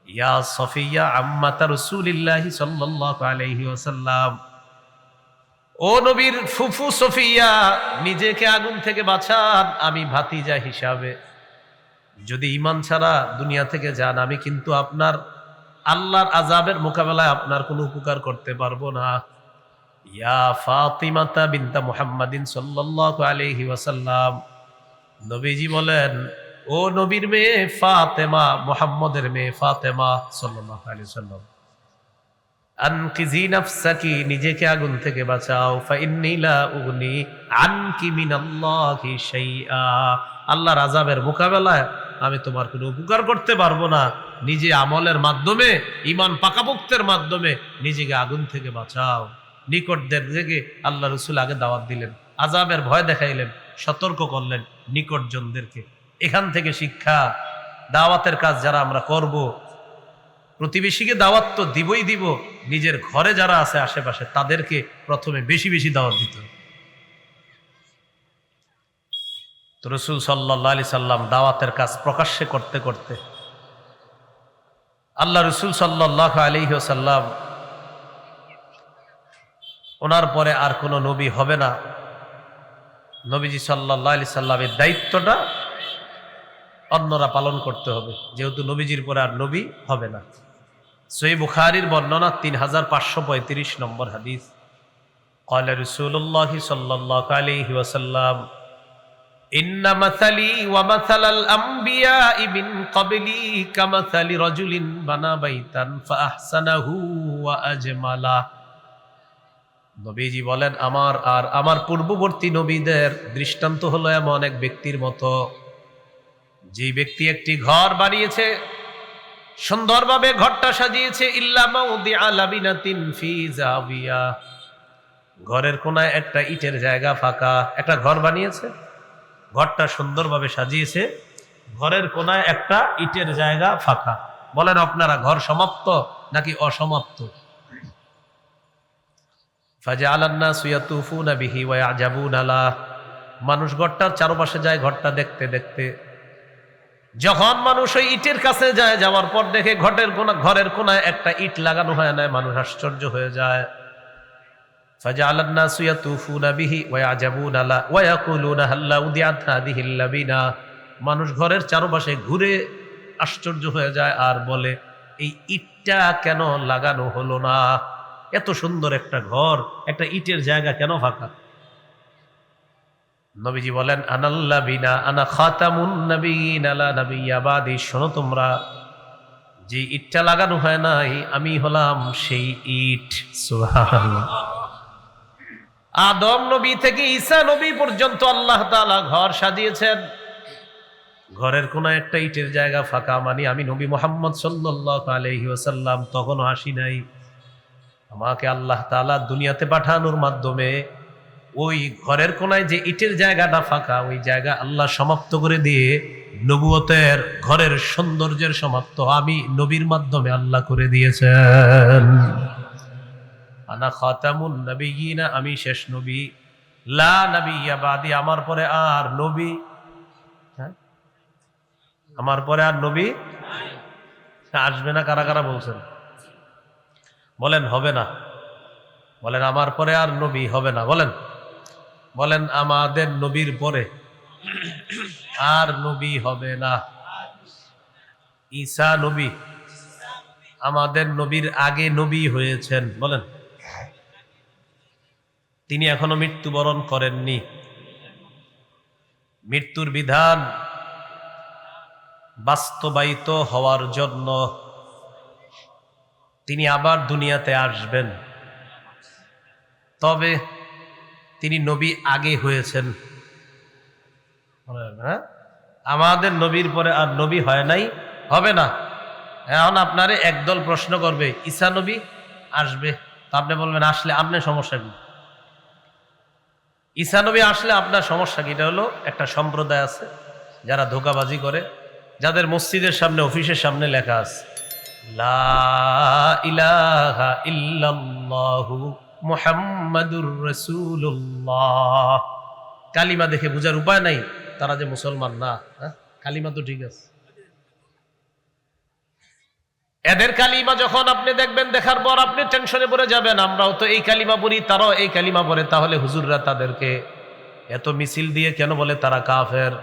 ইয়া সফিয়া আম্মাতা রাসূলিল্লাহি সাল্লাল্লাহু আলাইহি ওয়াসাল্লাম, ও নবীর ফুফু সফিয়া, নিজেকে আগুন থেকে বাঁচান, আমি ভাতিজা হিসাবে যদি ঈমান ছাড়া দুনিয়া থেকে যান, আমি কিন্তু আপনার আল্লাহর আযাবের মোকাবেলায় আপনার কোনো উপকার করতে পারবো না। ইয়া ফাতিমাতা বিনতা মুহাম্মাদিন সাল্লাল্লাহু আলাইহি ওয়াসাল্লাম, নবীজি বলেন, ও নবীর মেয়ে ফাতেমা, মুহাম্মদের মেয়ে ফাতেমা সাল্লাল্লাহু আলাইহি ওয়াসাল্লাম, আনকিজি নাফসাকি, নিজেকে আগুন থেকে বাঁচাও। ফাইন্নী লা উগনি আনকি মিনাল্লাহি শাইআ। আল্লাহর আযাবের মোকাবেলায় আমি তোমার কোনো উপকার করতে পারবো না। নিজে আমলের মাধ্যমে, ঈমান পাকাপোক্তের মাধ্যমে নিজেকে আগুন থেকে বাঁচাও। নিকটদের থেকে আল্লাহ রাসূল আগে দাওয়াত দিলেন, আযাবের ভয় দেখাইলেন, সতর্ক করলেন নিকটজনদেরকে। এখান থেকে শিক্ষা, দাওয়াতের কাজ যারা আমরা করব, প্রতিবেশীকে দাওয়াত তো দিবই দিব, নিজের ঘরে যারা আছে আশেপাশে তাদেরকে প্রথমে বেশি বেশি দাওয়াত দিতে হবে। তো রাসূল সাল্লাল্লাহু আলাইহি সাল্লাম দাওয়াতের কাজ প্রকাশ্যে করতে করতে আল্লাহ রাসূল সাল্লাল্লাহু আলাইহি ওয়াসাল্লাম, ওনার পরে আর কোনো নবী হবে না। নবীজি সাল্লাল্লাহু আলাইহি সাল্লামের দায়িত্বটা অন্যরা পালন করতে হবে, যেহেতু নবীজির পরে আর নবী হবে না। সহিহ বুখারীর বর্ণনা 3535 নম্বর হাদিস। ক্বালা রাসূলুল্লাহি সাল্লাল্লাহু আলাইহি ওয়াসাল্লাম, ইন্না মাসালি ওয়া মাসালাল আমবিয়াই মিন ক্বাবলি কামাসালি রাজুলিন বানা বাইতান ফাআহসানাহু ওয়া আজমালা। নবীজি বলেন, আমার আর আমার পূর্ববর্তী নবীদের দৃষ্টান্ত হলো এমন এক ব্যক্তির মতো, যে ব্যক্তি একটি ঘর বানিয়েছে, সুন্দরভাবে ঘরটা সাজিয়েছে, ইল্লা মাউদিআ লাবিনাতিন ফি জাবিয়া, ঘরের কোনায় একটা ইটের জায়গা ফাঁকা। একটা ঘর বানিয়েছে, ঘরটা সুন্দরভাবে সাজিয়েছে, ঘরের কোনায় একটা ইটের জায়গা ফাঁকা। বলেন আপনারা, ঘর সমাপ্ত নাকি অসমাপ্ত? ফাজআলান নাসু ইয়াতুফুনা বিহি ওয়া ইয়াজাবুনা লা, মানুষ ঘরটার চারপাশে যায় ঘরটা দেখতে দেখতে। যখন মানুষ ওই ইটের কাছে যায়, যাওয়ার পর দেখে ঘরের কোনায় একটা ইট লাগানো হয় না, মানুষ আশ্চর্য হয়ে যায়। ফাজআলান নাসু ইয়াতুফুনা বিহি ওয়া ইয়াজাবুনা লা ওয়া ইয়াকুলুনা হাল্লা উদিয়াত হাদিহিল লাবিনা, মানুষ ঘরের চারপাশে ঘুরে আশ্চর্য হয়ে যায় আর বলে, এই ইটটা কেন লাগানো হলো না? এত সুন্দর একটা ঘর, একটা ইটের জায়গা কেন ফাঁকা? নবীজি বলেন, আনাল্লাবিনা আনা খাতামুন নবিয়িন লা নাবিয়্যা বাদি, শোনো তোমরা, যে ইটটা লাগানো হয় নাই, আমি হলাম সেই ইট। সুবহানাল্লাহ। আদম নবী থেকে ঈসা নবী পর্যন্ত আল্লাহ তাআলা ঘর সাজিয়েছেন, ঘরের কোনায় একটা ইটের জায়গা ফাঁকা, মানে আমি নবী মুহাম্মদ সাল্লাল্লাহু আলাইহি ওয়াসাল্লাম তখনও আসি নাই। আমাকে আল্লাহ তাআলা দুনিয়াতে পাঠানোর মাধ্যমে ওই ঘরের কোনায় যে ইটের জায়গাটা ফাঁকা, ওই জায়গা আল্লাহ সমাপ্ত করে দিয়ে নবুয়তের ঘরের সৌন্দর্যের সমাপ্ত আমি নবীর মাধ্যমে আল্লাহ করে দিয়েছেন। আনা খাতামুন নবিয়িনা, আমি শেষ নবী, লা নাবিয়্যা বাদি, আমার পরে আর নবী, আমার পরে আর নবী আসবে না। কারা কারা বলছেন? বলেন হবে না। বলেন আমার পরে আর নবী হবে না। বলেন, বলেন আমাদের নবীর পরে আর নবী হবে না। ঈসা নবী আমাদের নবীর আগে নবী হয়েছেন। বলেন, তিনি এখনো মৃত্যুবরণ করেননি। মৃত্যুর বিধান বাস্তবায়িত হওয়ার জন্য তিনি আবার দুনিয়াতে আসবেন। তবে তিনি নবী আগে হয়েছেন, হ্যাঁ? আমাদের নবীর পরে আর নবী হয় নাই, হবে না। এখন আপনারে একদল প্রশ্ন করবে ঈসা নবী আসবে, তা আপনি বলবেন আসলে আপনার সমস্যা কি? ঈসা নবী আসলে আপনার সমস্যা কি? এটা হলো একটা সম্প্রদায় আছে যারা ধোঁকাবাজি করে, যাদের মসজিদের সামনে অফিসের সামনে লেখা আছে লা ইলাহা ইল্লাল্লাহু মুহাম্মাদুর রাসূলুল্লাহ। কালিমা দেখে বোঝার উপায় নাই তারা যে মুসলমান না। কালিমা তো ঠিক আছে, এদের কালিমা যখন আপনি দেখবেন, দেখার পর আপনি টেনশনে পড়ে যাবেন আমরাও তো এই কালিমা পড়ি, তারাও এই কালিমা পড়ে, তাহলে হুজুররা তাদেরকে এত মিছিল দিয়ে কেন বলে তারা কাফের?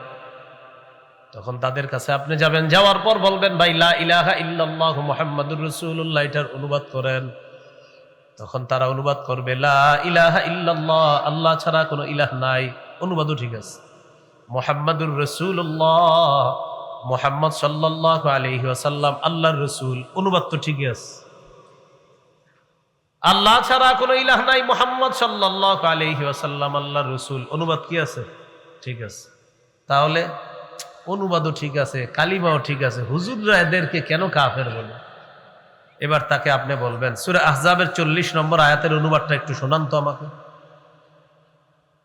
তখন তাদের কাছে আপনি যাবেন, যাওয়ার পর বলবেন ভাই লা ইলাহা ইল্লাল্লাহু মুহাম্মাদুর রাসূলুল্লাহ, এটার অনুবাদ করেন। তখন তারা অনুবাদ করবে লা ইলাহা ইল্লাল্লাহ, আল্লাহ ছাড়া কোনো ইলাহ নাই, অনুবাদও ঠিক আছে। মুহাম্মাদুর রাসূলুল্লাহ, মুহাম্মদ সাল্লাল্লাহু আলাইহি ওয়াসাল্লাম আল্লাহর রাসূল, অনুবাদ তো ঠিকই আছে। আল্লাহ ছাড়া কোনো ইলাহ নাই, মুহাম্মদ সাল্লাল্লাহু আলাইহি ওয়াসাল্লাম আল্লাহর রাসূল, অনুবাদ কি আছে? ঠিক আছে। তাহলে অনুবাদও ঠিক আছে, কালিমাও ঠিক আছে, হুজুররা এদেরকে কেন কাফের বলে? এবার তাকে আপনি বলবেন সূরা আহজাবের 40 নম্বর আয়াতের অনুবাদটা একটু শোনান তো আমাকে।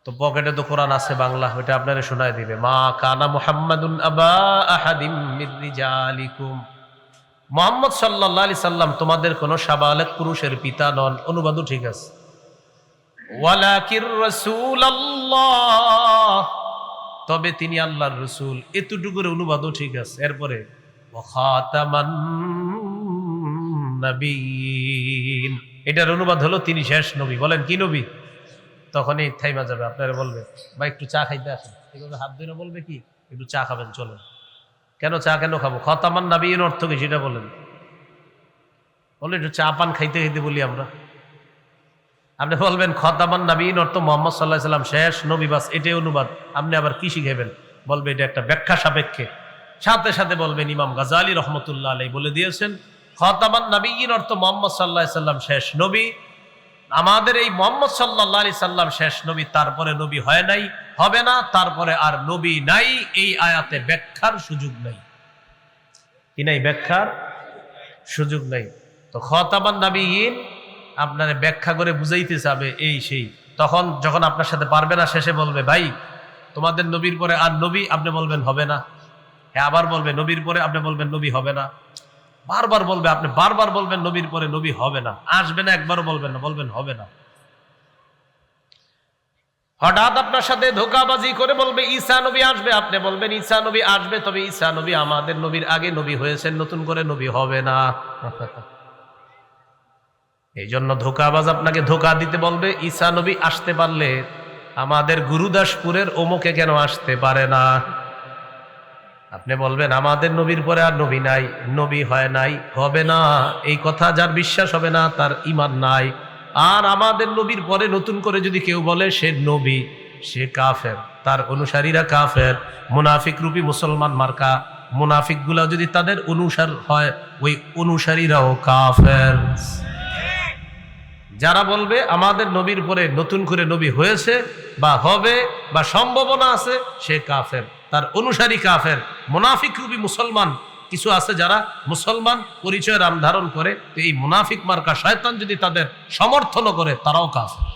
তো পকেটে তো কোরআন আছে বাংলা, ওইটা আপনারে শোনায় দিবে। মা কানা মুহাম্মাদুন আবা আহাদিম মির রিজালিকুম, মুহাম্মদ সাল্লাল্লাহু আলাইহি সাল্লাম তোমাদের কোন সাবালেক পুরুষের পিতা নন, অনুবাদও ঠিক আছে। ওয়ালাকির রাসূলুল্লাহ, তবে তিনি আল্লাহর রাসূল, এতটুকুর অনুবাদও ঠিক আছে। এরপরে ওয়া খাতামান নবীন, এটার অনুবাদ হলো তিনি শেষ নবী। বলেন কি নবী? তখনই থাইমা যাবে, আপনারা বলবে বা একটু চা খাইতে আসেন, এভাবে হাত ধরে বলবে কি একটু চা খাবেন, চলেন। কেন চা কেন খাবো? খতামান নবীর অর্থ কি সেটা বলেন। বলে একটু চা পান খাইতে খাইতে বলি আমরা। আপনি বলবেন খতামান নবীর অর্থ মুহাম্মদ সাল্লাল্লাহু আলাইহি সাল্লাম শেষ নবী, বাস এটাই অনুবাদ। আপনি আবার কি শিখাবেন? বলবে এটা একটা ব্যাখ্যা সাপেক্ষে। সাথে সাথে বলবেন ইমাম গাজালি রহমতুল্লাহ আলাইহি বলে দিয়েছেন খতামান নবীর অর্থ মুহাম্মদ সাল্লাল্লাহু আলাইহি সাল্লাম শেষ নবী। আমাদের এই মুহাম্মদ সাল্লাল্লাহু আলাইহি সাল্লাম শেষ নবী, তারপরে নবী হয় নাই, হবে না, তারপরে আর নবী নাই। এই আয়াতে ব্যাখ্যার সুযোগ নাই। কি নাই? ব্যাখ্যার সুযোগ নাই। তো খতামান নবীন আপনারে ব্যাখ্যা করে বুঝাইতে চাবে এই সেই, তখন যখন আপনার সাথে পারবে না, শেষে বলবে ভাই তোমাদের নবীর পরে আর নবী, আপনি বলবেন হবে না। হ্যাঁ, আবার বলবে নবীর পরে, আপনি বলবেন নবী হবে না। বারবার বলবে, আপনি বারবার বলবেন নবীর পরে নবী হবে না, আসবে না, একবারও বলবেন না, বলবেন হবে না। হঠাৎ আপনার সাথে ধোঁকাবাজি করে বলবে ঈসা নবী আসবে, আপনি বলবেন ঈসা নবী আসবে, তবে ঈসা নবী আমাদের নবীর আগে নবী হয়েছেন, নতুন করে নবী হবে না। এই জন্য ধোঁকাবাজ আপনাকে ধোঁকা দিতে বলবে ঈসা নবী আসতে পারলে আমাদের গুরুদাসপুরের অমুকে কেন আসতে পারে না? আপনি বলবেন আমাদের নবীর পরে আর নবী নাই, নবী হয় নাই, হবে না। এই কথা যার বিশ্বাস হবে না তার ঈমান নাই। আর আমাদের নবীর পরে নতুন করে যদি কেউ বলে সে নবী, সে কাফের, তার অনুসারীরা কাফের। মুনাফিক রূপী মুসলমান মার্কা মুনাফিক গুলা যদি তাদের অনুসার হয়, ওই অনুসারীরাও কাফের। যারা বলবে আমাদের নবীর পরে নতুন করে নবী হয়েছে বা হবে বা সম্ভাবনা আছে, সে কাফের, তার অনুসারী কাফের। মুনাফিক রূপী মুসলমান কিছু আছে যারা মুসলমান পরিচয় নাম ধারণ করে, তো এই মুনাফিক মার্কা শয়তান যদি তাদের সমর্থন করে, তারাও কাফের।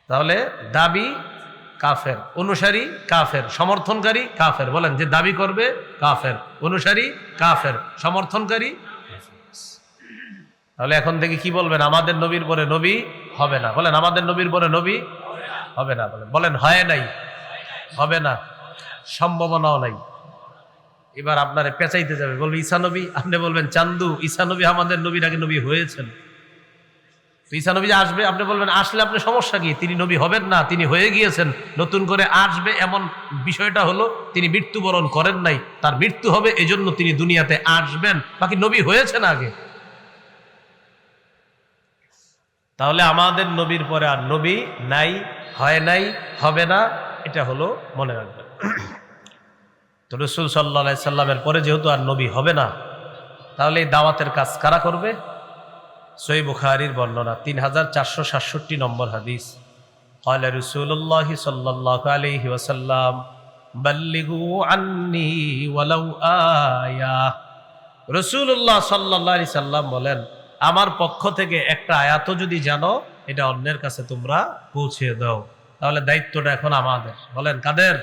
তাহলে দাবি কাফের, অনুসারী কাফের, সমর্থনকারী কাফের। বলেন যে দাবি করবে কাফের, অনুসারী কাফের, সমর্থনকারী। তাহলে এখন থেকে কি বলবেন? আমাদের নবীর পরে নবী হবে না। বলেন আমাদের নবীর পরে নবী হবে না। বলেন হয় নাই, হবে না, সম্ভাবনাও নাই। এবার আপনারে পেঁচাইতে যাবে, বলবে ঈসা নবী, আপনি বলবেন চান্দু ঈসা নবী আমাদের নবীর আগে নবী হয়েছেন, ঈসা নবী আসবে, আপনি বলবেন আসলে আপনার সমস্যা কি? তিনি নবী হবেন না, তিনি হয়ে গিয়েছেন, নতুন করে আসবে এমন বিষয়টা হলো তিনি মৃত্যুবরণ করেন নাই, তার মৃত্যু হবে এজন্য তিনি দুনিয়াতে আসবেন, বাকি নবী হয়েছেন আগে। তাহলে আমাদের নবীর পরে আর নবী নাই, হয় নাই, হবে না, এটা হলো মনে রাখবেন। তো রাসূল সাল্লাল্লাহু আলাইহি সাল্লামের পরে যেহেতু আর নবী হবে না, তাহলে এই দাওয়াতের কাজ কারা করবে? সহিহ বুখারীর বর্ণনা 3467 নম্বর হাদিস। قال رسول الله صلى الله عليه وسلم بلغوا عني ولو آية। রাসূলুল্লাহ সাল্লাল্লাহু আলাইহি সাল্লাম বলেন, আমার পক্ষ থেকে একটা আয়াতও যদি জানো, এটা অন্যের কাছে তোমরা পৌঁছে দাও। তাহলে দায়িত্বটা এখন আমাদের। বলেন কাদের?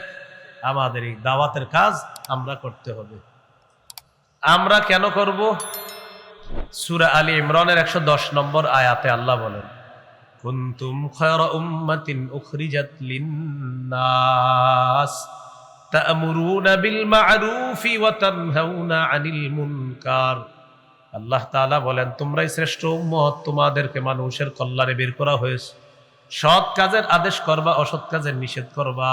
আমাদের। এই দাওয়াতের কাজ আমরা করতে হবে। আমরা কেন করব? সূরা আলী ইমরানের 110 নম্বর আয়াতে আল্লাহ বলেন, কুনতুম খায়রা উম্মাতিন উখরিজাত লিন-নাস তা'মুরুনা বিল মা'রুফি ওয়া তানহাউনা আনিল মুনকার। আল্লাহ তাআলা বলেন, তোমরাই শ্রেষ্ঠ উম্মত, তোমাদেরকে মানুষের কল্যাণে বের করা হয়েছে। সৎ কাজের আদেশ করবা, অসৎ কাজের নিষেধ করবা।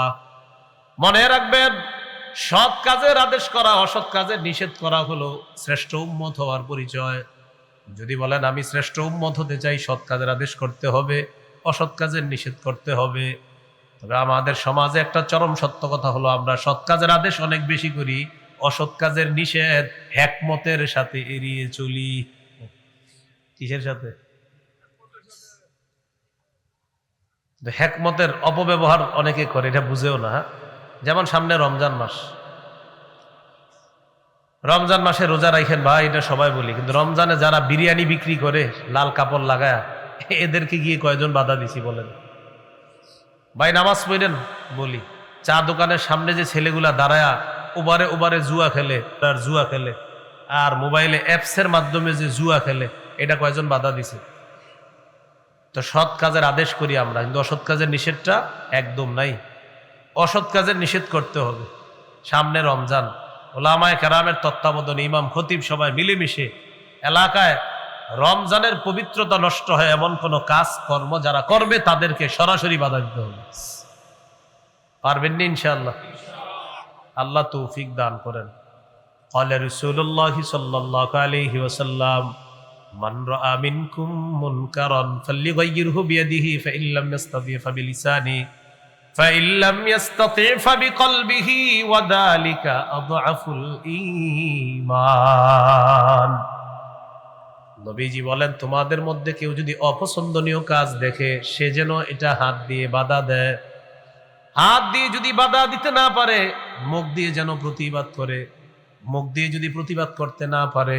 মনে রাখবেন, সৎ কাজের আদেশ করা, অসৎ কাজের নিষেধ করা হলো শ্রেষ্ঠ উম্মত হওয়ার পরিচয়। যদি বলেন আমি শ্রেষ্ঠ উম্মত হতে চাই, সৎ কাজের আদেশ করতে হবে, অসৎ কাজের নিষেধ করতে হবে। তবে আমাদের সমাজে একটা চরম সত্য কথা হলো, আমরা সৎ কাজের আদেশ অনেক বেশি করি, অসৎ কাজের নিষেধ হিকমতের সাথে এড়িয়ে চলি। কিসের সাথে? হিকমতের অপব্যবহার অনেকে করে, এটা বুঝেও না। যেমন সামনে রমজান মাস, রমজান মাসে রোজা রাখেন ভাই, এটা সবাই বলি, কিন্তু রমজানে যারা বিরিয়ানি বিক্রি করে লাল কাপড় লাগায়, এদেরকে গিয়ে কয়জন বাধা দিছি বলেন? ভাই নামাজ পড়েন বলি, চা দোকানের সামনে যে ছেলেগুলা দাঁড়ায়া ওবারে ওবারে জুয়া খেলে আর জুয়া খেলে, আর মোবাইলে অ্যাপসের মাধ্যমে যে জুয়া খেলে, এটা কয়জন বাধা দিছে? তো সৎ কাজের আদেশ করি আমরা, কিন্তু অসৎ কাজের নিষেধটা একদম নাই। অসৎ কাজের নিষেধ করতে হবে। সামনে রমজান, ওলামায়ে কেরামের তত্ত্বাবধানে ইমাম খতিব সবাই মিলেমিশে এলাকায় রমজানের পবিত্রতা নষ্ট হয় এমন কোন কাজ কর্ম যারা করবে, তাদেরকে সরাসরি বাধা দিতে হবে। পারবেন না ইনশাআল্লাহ? আল্লাহ তৌফিক দান করেন। ক্বালা রাসূলুল্লাহ সাল্লাল্লাহু আলাইহি ওয়াসাল্লাম, মান রাআ মিনকুম মুনকারান ফালইগাইয়িরহু বিয়াদিহি ফাইন লাম ইস্তাতি ফাবিলিসানি ফাইন লাম ইস্তাতি ফাবিকলবিহি ওয়া যালিকা আযআফুল ঈমান। নবীজি বলেন, তোমাদের মধ্যে কেউ যদি অপছন্দনীয় কাজ দেখে, সে যেন এটা হাত দিয়ে বাধা দেয়। হাত দিয়ে যদি বাধা দিতে না পারে, মুখ দিয়ে যেন প্রতিবাদ করে। মুখ দিয়ে যদি প্রতিবাদ করতে না পারে,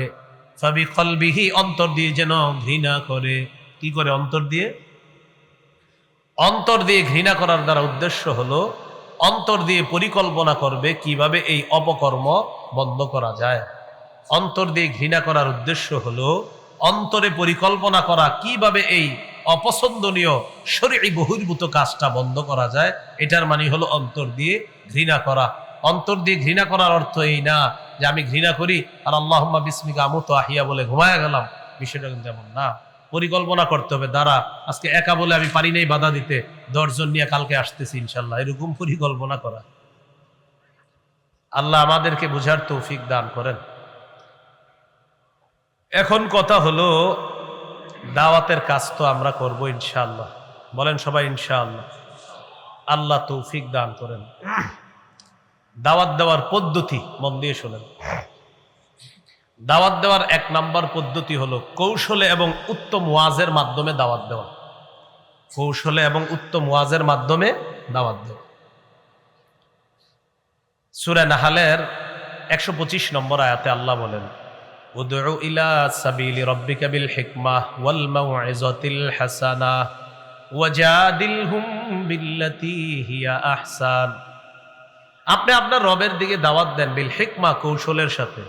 ফাবিকলবিহি, অন্তর দিয়ে যেন ঘৃণা করে। কি করে? অন্তর দিয়ে। অন্তর দিয়ে ঘৃণা করার দ্বারা উদ্দেশ্য হলো, অন্তর দিয়ে পরিকল্পনা করবে কিভাবে এই অপকর্ম বন্ধ করা যায়। অন্তর দিয়ে ঘৃণা করার উদ্দেশ্য হলো অন্তরে পরিকল্পনা করা কিভাবে এই অপছন্দনীয় শরীয়ী বহির্ভূত কাজটা বন্ধ করা যায়। এটার মানে হলো অন্তর দিয়ে ঘৃণা করা। অন্তর দিয়ে ঘৃণা করার অর্থ এই না যে আমি ঘৃণা করি আর আল্লাহুম্মা বিসমিকা আমুতু আহিয়া বলে ঘুমায়া গেলাম। বিষয়টা কিন্তু এমন না। পরিকল্পনা করতে হবে, দ্বারা আজকে একা বলে আমি পারি নাই বাধা দিতে, 10 জন নিয়ে কালকে আসতেছি ইনশাল্লাহ, এরকম পরিকল্পনা করা। আল্লাহ আমাদেরকে বুঝার তৌফিক দান করেন। এখন কথা হলো, দাওয়াতের কাজ তো আমরা করব ইনশাআল্লাহ। বলেন সবাই ইনশাআল্লাহ। আল্লাহ তৌফিক দান করেন। দাওয়াত দেওয়ার পদ্ধতি মন দিয়ে শোনেন। দাওয়াত দেওয়ার 1 নাম্বার পদ্ধতি হলো কৌশলে এবং উত্তম ওয়াজের মাধ্যমে দাওয়াত দেওয়া। কৌশলে এবং উত্তম ওয়াজের মাধ্যমে দাওয়াত দেওয়া। সূরা নাহলের 125 নম্বর আয়াতে আল্লাহ বলেন, উদউ ইলা সাবিলি রাব্বিকা বিল হিকমাহ ওয়াল মাউইযাতিল হাসানাহ ওয়াজাদিলহুম বিল্লাতী হিয়া আহসান। আপনি আপনার রবের দিকে দাওয়াত দেন বিল হিকমা, কৌশলের সাথে,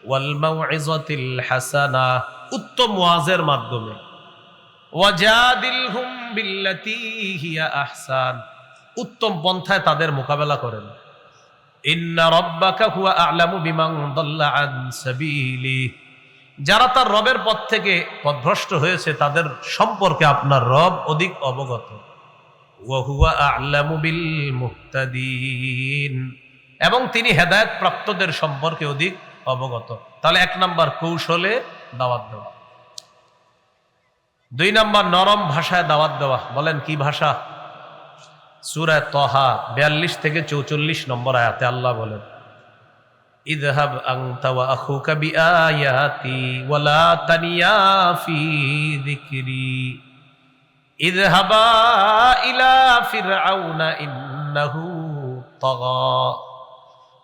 ওয়াল মাউইযাতিল হাসানাহ, উত্তম ওয়াজের মাধ্যমে, ওয়াজাদিলহুম বিল্লাতী হিয়া আহসান, উত্তম পন্থায় তাদের মোকাবেলা করেন। ইন্না রাব্বাকা হুয়া আ'লামু বিমান দাল্লা আন সাবিলি, যারা তার রবের পথ থেকে পথভ্রষ্ট হয়েছে তাদের সম্পর্কে আপনার রব অধিক অবগত। ওয়া হুয়া আ'লামু বিল মুহতাদিন, এবং তিনি হেদায়েত প্রাপ্তদের সম্পর্কে অধিক অবগত। তাহলে 1 নাম্বার কৌশলে দাওয়াত দেওয়া। দুই নাম্বার নরম ভাষায় দাওয়াত দেওয়া। বলেন কি ভাষা? সূরা তাহা 42 থেকে 44 নম্বর আয়াতে আল্লাহ বলেন, ইযহাব আনতা ওয়া আখুকা বিআয়াতি ওয়া লা তানিয়া ফি যিকরি ইযহাবা ইলা ফিরআউনা ইন্নাহু তাগা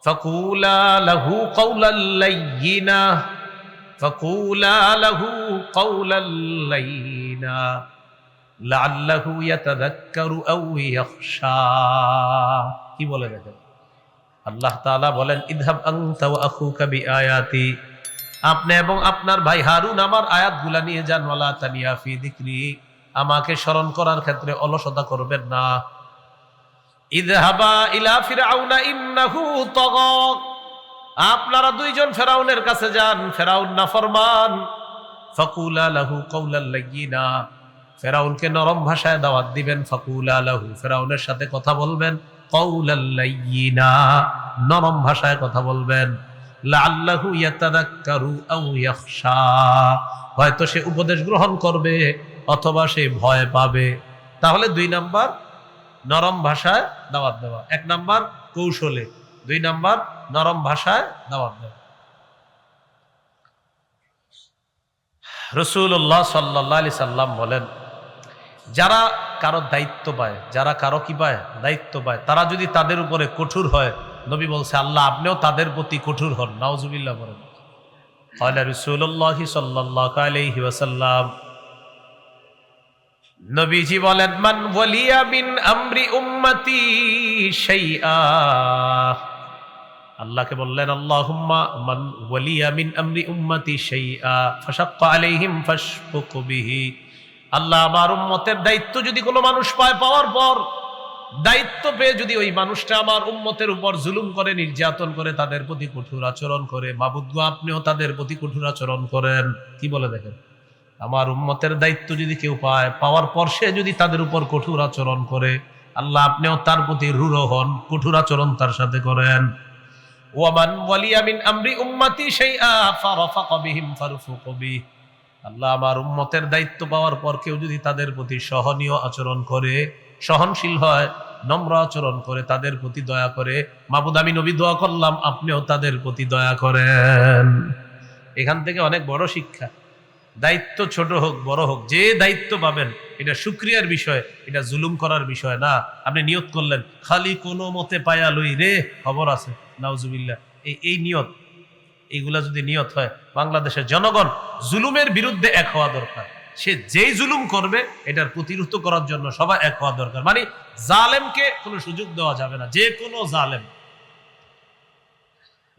ফাকুলা লাহু কাওলাল লাইয়িনা লাআল্লাহু ইয়াতাযাক্কারু আও ইয়াখশা। কি বলে দেখেন, আল্লাহ তাআলা বলেন ইযহাব আনতা ওয়া আখুকা বিআয়াতি, আপনি এবং আপনার ভাই হারুন আমার আয়াতগুলা নিয়ে যান, ওয়ালা তানিয়া ফি যিকরি, আমাকে স্মরণ করার ক্ষেত্রে অলসতা করবেন না। ইযহাবা ইলা ফিরআউনা ইন্নাহু তাগা, আপনারা দুইজন ফেরাউনের কাছে যান, ফেরাউন নাফরমান। ফাকুলা লাহু কাওলাল লাইয়িনা, ফেরাউনকে নরম ভাষায় দাওয়াত দিবেন। ফাকুলা লাহু, ফেরাউনের সাথে কথা বলবেন। কাওলাল লাইয়িনা, নরম ভাষায় কথা বলবেন। লাআল্লাহু ইয়াতাযাক্কারু আও ইয়াখশা, হয়তো সে উপদেশ গ্রহণ করবে অথবা সে ভয় পাবে। তাহলে দুই নাম্বার নরম ভাষায় দাওয়াত দেওয়া, এক নাম্বার কৌশলে, দুই নাম্বার নরম ভাষায় দাওয়াত দেওয়া। রাসূলুল্লাহ সাল্লাল্লাহু আলাইহি সাল্লাম বলেন, যারা কারো দায়িত্ব পায়, যারা কারো কি পায়, দায়িত্ব পায়, তারা যদি তাদের উপরে কঠোর হয়, নবী বলছে আল্লাহ আপনিও তাদের প্রতি কঠোর হন। নাউজুবিল্লাহ বলেন। ক্বালা রাসূলুল্লাহ সাল্লাল্লাহু আলাইহি ওয়াসাল্লাম, নবীজি বলেন, মান ওয়ালিয়া মিন আমরি উম্মতি শাইআ, আল্লাহকে বললেন আল্লাহুম্মা মান ওয়ালিয়া মিন আমরি উম্মতি শাইআ ফাশাক্কা আলাইহিম ফাশফুক বিহি, আল্লাহ আমার উম্মতের দায়িত্ব যদি কোনো মানুষ পায়, পাওয়ার পর দায়িত্ব পেয়ে যদি ওই মানুষটা আমার উম্মতের উপর জুলুম করে, নির্যাতন করে, তাদের প্রতি কঠোর আচরণ করে, মাবুদ গো আপনিও তাদের প্রতি কঠোর আচরণ করেন। কি বলে দেখেন, আমার উম্মতের দায়িত্ব যদি কেউ পায়, পাওয়ার পর সে যদি তাদের উপর কঠোর আচরণ করে, আল্লাহ আপনিও তার প্রতি রূঢ় হন, কঠোর আচরণ তার সাথে করেন। ওয়ামান ওয়ালিয়া মিন আমরি উম্মতি শাইআ ফারাফাকা বিহিম ফারফুক বিহি, আল্লাহ আমার উম্মতের দায়িত্ব পাওয়ার পর কেউ যদি তাদের প্রতি সহনীয় আচরণ করে, সহনশীল হয়, নম্র আচরণ করে, তাদের প্রতি দয়া করে, মাবুদ আমি নবী দোয়া করলাম আপনিও তাদের প্রতি দয়া করেন। এখান থেকে অনেক বড় শিক্ষা। দায়িত্ব ছোট হোক বড় হোক, যে দায়িত্ব পাবেন এটা শুকরিয়ার বিষয়, এটা জুলুম করার বিষয় না। আপনি নিয়ত করলেন খালি কোনো মতে পায়া লই রে, খবর আছে, নাউজুবিল্লাহ, এই নিয়ত, এইগুলা যদি নিয়ত হয়, বাংলাদেশের জনগণ জুলুমের বিরুদ্ধে এক হওয়া দরকার। সে যেই জুলুম করবে এটার প্রতিরোধ করার জন্য সবাই এক হওয়া দরকার। মানে জালেমকে কোনো সুযোগ দেওয়া যাবে না, যে কোনো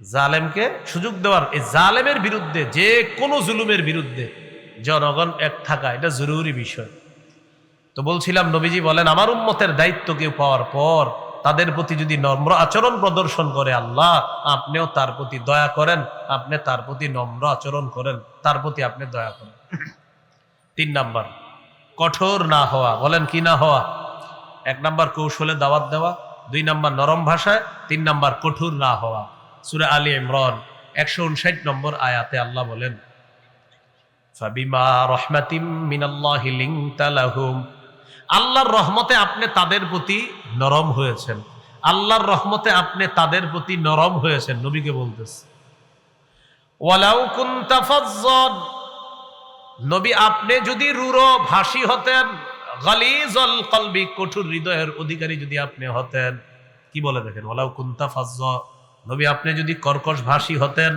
জালেমকে সুযোগ দেওয়ার, এই জালেমের বিরুদ্ধে, যে কোনো জুলুমের বিরুদ্ধে জনগণ এক থাকা এটা জরুরি বিষয়। তো বলছিলাম, নবীজি বলেন আমার উম্মতের দায়িত্ব কেউ পাওয়ার পর তাদের প্রতি যদি নম্র আচরণ প্রদর্শন করে, আল্লাহ আপনিও তার প্রতি দয়া করেন, আপনি তার প্রতি নম্র আচরণ করেন, তার প্রতি আপনি দয়া করেন। তিন নাম্বার কঠোর না হওয়া। বলেন কি না হওয়া? এক নাম্বার কৌশলে দাওয়াত দেওয়া, দুই নাম্বার নরম ভাষায়, তিন নাম্বার কঠোর না হওয়া। সূরা আলী ইমরান 159 নম্বর আয়াতে আল্লাহ বলেন, ফাবিমা রাহমাতিম মিনাল্লাহি লিনতা লাহুম, আল্লাহর রহমতে আপনি তাদের প্রতি নরম হয়েছেন, আল্লাহর রহমতে আপনি তাদের প্রতি নরম হয়েছেন। নবীকে বলতেছে, ওয়ালাউ কুনতা ফাজ্জান, নবী আপনি যদি রূঢ় ভাষী হতেন, গালিজুল কলবি, কঠোর হৃদয়ের অধিকারী যদি আপনি হতেন। কি বলে দেখেন, ওয়ালাউ কুনতা ফাজ্জা, নবী আপনি যদি কর্কশ ভাষী হতেন,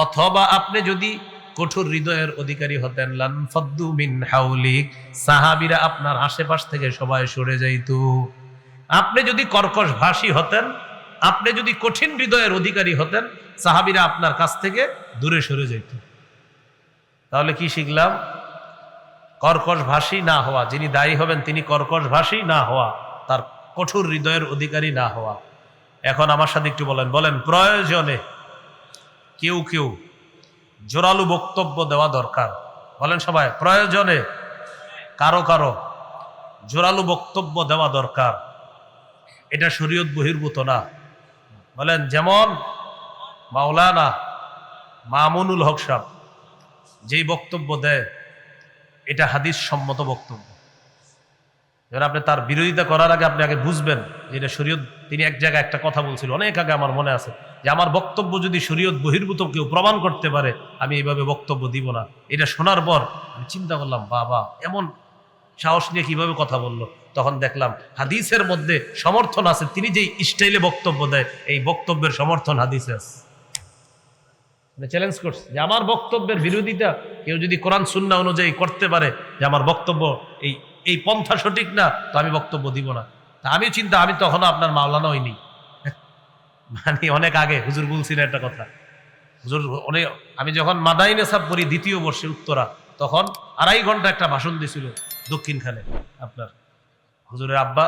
অথবা আপনি যদি কঠোর হৃদয়ের অধিকারী হতেন, লান ফাদ্দু মিন হাওলিক, সাহাবীরা আপনার আশেপাশ থেকে সবাই সরে যাইতো। আপনি যদি কর্কশ ভাষী হতেন, আপনি যদি কঠিন হৃদয়ের অধিকারী হতেন, সাহাবীরা আপনার কাছ থেকে দূরে সরে যাইত। তাহলে কি শিখলাম? কর্কশ ভাষী না হওয়া, যিনি দায়ী হবেন তিনি কর্কশ ভাষী না হওয়া, তার কঠোর হৃদয়ের অধিকারী না হওয়া। এখন আমার সাথে একটু বলেন প্রয়োজনে কেউ কেউ জোরালো বক্তব্য দেওয়া দরকার। বলেন সবাই, প্রয়োজনে কারো কারো জোরালো বক্তব্য দেওয়া দরকার, এটা শরীয়ত বহির্ভূত না। বলেন, যেমন মাওলানা মামুনুল হক সাহেব যেই বক্তব্য দেয়, এটা হাদিস সম্মত বক্তব্য। এবার আপনি তার বিরোধিতা করার আগে আপনি আগে বুঝবেন যে এটা শরীয়ত। তিনি এক জায়গায় একটা কথা বলছিল অনেক আগে, আমার মনে আছে, যে আমার বক্তব্য যদি শরীয়ত বহির্ভূত কেউ প্রমাণ করতে পারে আমি এইভাবে বক্তব্য দিব না। এটা শোনার পর আমি চিন্তা করলাম, বাবা এমন সাহস নিয়ে কিভাবে কথা বললো। তখন দেখলাম হাদিসের মধ্যে সমর্থন আছে, তিনি যেই স্টাইলে বক্তব্য দেয় এই বক্তব্যের সমর্থন হাদিসে আছে। চ্যালেঞ্জ করছে যে আমার বক্তব্যের বিরোধিতা কেউ যদি কোরআন সুন্নাহ অনুযায়ী করতে পারে, যে আমার বক্তব্য এই পন্থা সঠিক না, তো আমি বক্তব্য দিব না। তা আমি চিন্তা, আমি তখনও আপনার মাওলানা হইনি, মানে অনেক আগে হুজুর বলছিলেন একটা কথা। হুজুর অনেক, আমি যখন মাদাইনে সাব পড়ি দ্বিতীয় বর্ষে উত্তরা, তখন 2.5 ঘন্টা একটা ভাষণ দিছিল দক্ষিণখানে। আপনার হুজুরের আব্বা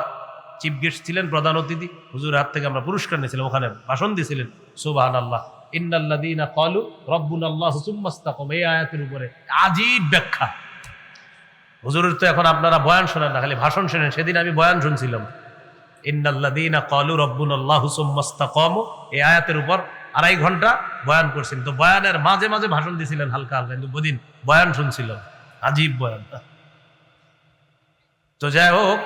চিফ গেস্ট ছিলেন, প্রধান অতিথি। হুজুরের হাত থেকে আমরা পুরস্কার নিয়েছিলাম, ওখানে ভাষণ দিয়েছিলেন সুবহানাল্লাহ, ইন্নাল্লাযীনা ক্বালু রাব্বুনাল্লাহু সুম্মা ইসতাকামু, এই আয়াতের উপরে আজীব ব্যাখ্যা। হুজুরের তো এখন আপনারা বয়ান শোনেন না, খালি ভাষণ শোনেন। সেদিন আমি বয়ান শুনছিলাম, ইন্নাল্লাযীনা ক্বালু রাব্বুনাল্লাহু সুম্মা ইসতাকামু, এই আয়াতের উপর 2.5 ঘন্টা বয়ান করছেন। তো বয়ানের মাঝে মাঝে ভাষণ দিয়েছিলেন হালকা হালকা, কিন্তু ওদিন বয়ান শুনছিলাম, আজীব বয়ান। তো যাই হোক,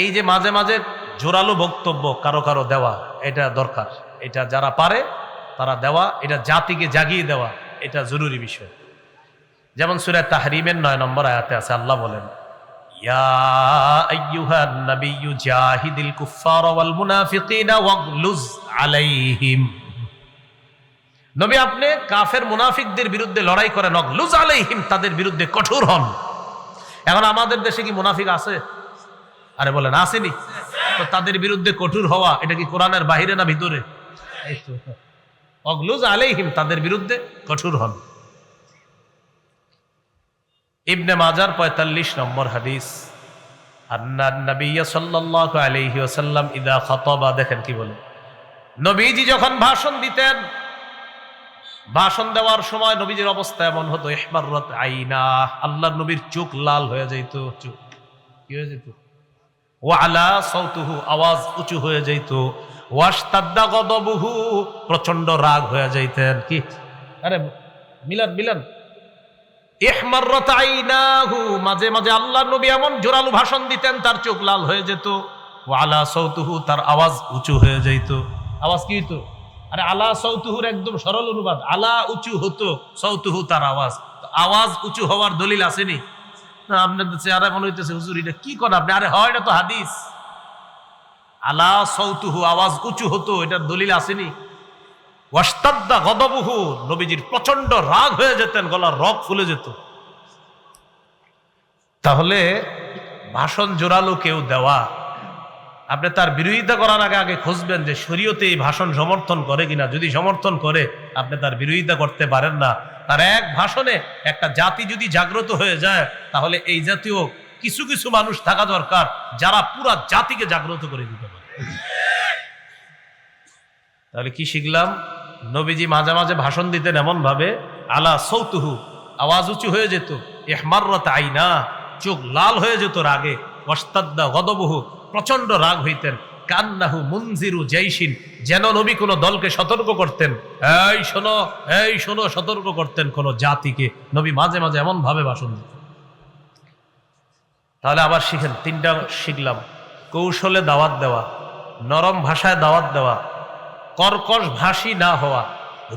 এই যে মাঝে মাঝে জোরালো বক্তব্য কারো কারো দেওয়া, এটা দরকার। এটা যারা পারে তারা দেওয়া, এটা জাতিকে জাগিয়ে দেওয়া, এটা জরুরি বিষয়। যেমন সূরা তাহরিমের 9 নম্বর আয়াতে আছে, আল্লাহ বলেন, ইয়া আইয়ুহান নাবিয়্যু জাহিদিল কুফফারা ওয়াল মুনাফিকিনা ওয়াগলুজ আলাইহিম। নবী আপনি কাফের মুনাফিকদের বিরুদ্ধে লড়াই করেন, ওয়াগলুজ আলাইহিম, তাদের বিরুদ্ধে কঠোর হন। এখন আমাদের দেশে কি মুনাফিক আছে? আরে বলেন আসেনি? তো তাদের বিরুদ্ধে কঠোর হওয়া, এটা কি কোরআনের বাহিরে না ভিতরে? ওয়াগলুজ আলাইহিম, তাদের বিরুদ্ধে কঠোর হন। ইবনে মাজার 45 নম্বর হাদিস, আন্নান নবিয়্য সাল্লাল্লাহু আলাইহি ওয়াসাল্লাম ইদা খাতাবা, দেখেন কি বলে, নবীজি যখন ভাষণ দিতেন, ভাষণ দেওয়ার সময় নবীজির অবস্থা এমন হতো, ইহমাররাত আইনা, আল্লাহর নবীর চোখ লাল হয়ে যেত। চোখ কি হয়ে যেত? ওয়া আলা সাউতুহু, আওয়াজ উঁচু হয়ে যেত। ওয়াশতাদ্দা গদবুহু, প্রচন্ড রাগ হয়ে যাইতেন। কি আরে মিলান ইহমাররাত আইনাহু, মাঝে মাঝে আল্লাহর নবী এমন জোরালো ভাষণ দিতেন তার চোখ লাল হয়ে যেত। ওয়া আলা সাউতুহু, তার আওয়াজ উঁচু হয়ে যেত। আওয়াজ কি হইতো? আরে আলা সাউতুহুর একদম সরল অনুবাদ, আলা উঁচু হতো, সাউতুহু তার আওয়াজ। আওয়াজ উঁচু হওয়ার দলিল আসেনি? না, আপনাদের চেহারা মনে হইতেছে হুজুর এটা কি করেন আপনি? আরে হয়, এটা তো হাদিস। আলা সাউতুহু, আওয়াজ উঁচু হতো, এটার দলিল আসেনি? ওয়াশতাদ্দা গদবুহু, নবীজির প্রচন্ড রাগ হয়ে যেতেন, গলার রগ ফুলে যেত। তাহলে ভাষণ জোরালো কেউ দেওয়া, আপনি তার বিরোধিতা করার আগে আগে খুঁজবেন যে শরীয়তে এই ভাষণ সমর্থন করে কিনা। যদি সমর্থন করে, আপনি তার বিরোধিতা করতে পারেন না। তার এক ভাষণে একটা জাতি যদি জাগ্রত হয়ে যায়, তাহলে এই জাতীয় কিছু কিছু মানুষ থাকা দরকার যারা পুরা জাতিকে জাগ্রত করে দিতে পারে। তাহলে কি শিখলাম? নবীজি মাঝে মাঝে ভাষণ দিতেন এমন ভাবে, আলা সাউতুহু, আওয়াজ উঁচু হয়ে যেত। ইহমাররাত আইনা, চোখ লাল হয়ে যেত রাগে। ওয়াশতাদ্দা গদবুহু, প্রচন্ড রাগ হইতেন। কান্নাহু মুনজিরু জাইশিন, যেন নবী কোনো দলকে সতর্ক করতেন। এই শোনো, এই শোনো, সতর্ক করতেন কোন জাতিকে। নবী মাঝে মাঝে এমন ভাবে ভাষণ দিতেন। তাহলে আবার শিখেন, 3টা শিখলাম। কৌশলে দাওয়াত দেওয়া, নরম ভাষায় দাওয়াত দেওয়া, কর্কশ ভাষী না হওয়া,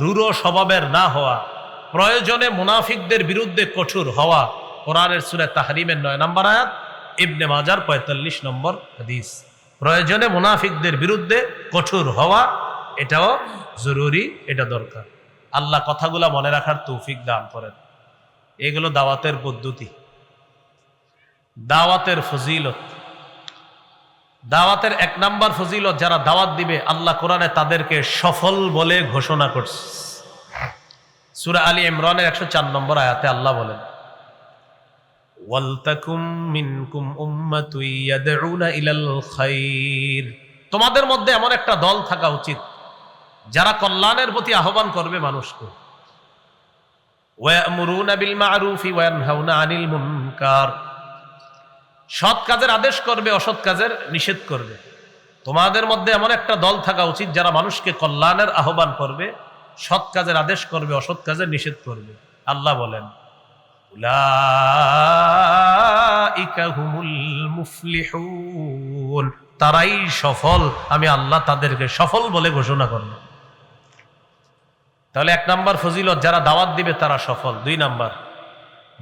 রূঢ় স্বভাবের না হওয়া, প্রয়োজনে মুনাফিকদের বিরুদ্ধে কঠোর হওয়া। কোরআনের সূরা তাহরিমের 9 নম্বর আয়াত, ইবনে মাজার 45 নম্বর হাদিস। প্রয়োজনে মুনাফিকদের বিরুদ্ধে কঠোর হওয়া, এটাও জরুরি, এটা দরকার। আল্লাহ কথাগুলা মনে রাখার তৌফিক দান করেন। এগুলো দাওয়াতের পদ্ধতি, দাওয়াতের ফজিলত। দাওয়াতের 1 নম্বর ফজিলত, যারা দাওয়াত দিবে আল্লাহ কোরআনে তাদেরকে সফল বলে ঘোষণা করছে। সূরা আলী ইমরানের 104 নম্বর আয়াতে আল্লাহ বলেন, ওয়ালতাকুম মিনকুম উম্মাতুন ইয়াদউনা ইলাল খায়র, তোমাদের মধ্যে এমন একটা দল থাকা উচিত যারা কল্যাণের প্রতি আহ্বান করবে মানুষকে। ওয়ায়ামুরুনা বিল মা'রুফি ওয়া ইয়ানহাউনা আনিল মুনকার, সৎ কাজের আদেশ করবে, অসৎ কাজের নিষেধ করবে। তোমাদের মধ্যে এমন একটা দল থাকা উচিত যারা মানুষকে কল্যাণের আহ্বান করবে, সৎ কাজের আদেশ করবে, অসৎ কাজের নিষেধ করবে। আল্লাহ বলেন, উলাইকা হুমুল মুফলিহুন, তারাই সফল, আমি আল্লাহ তাদেরকে সফল বলে ঘোষণা করব। তাহলে 1 নাম্বার ফজিলত, যারা দাওয়াত দিবে তারা সফল। 2 নাম্বার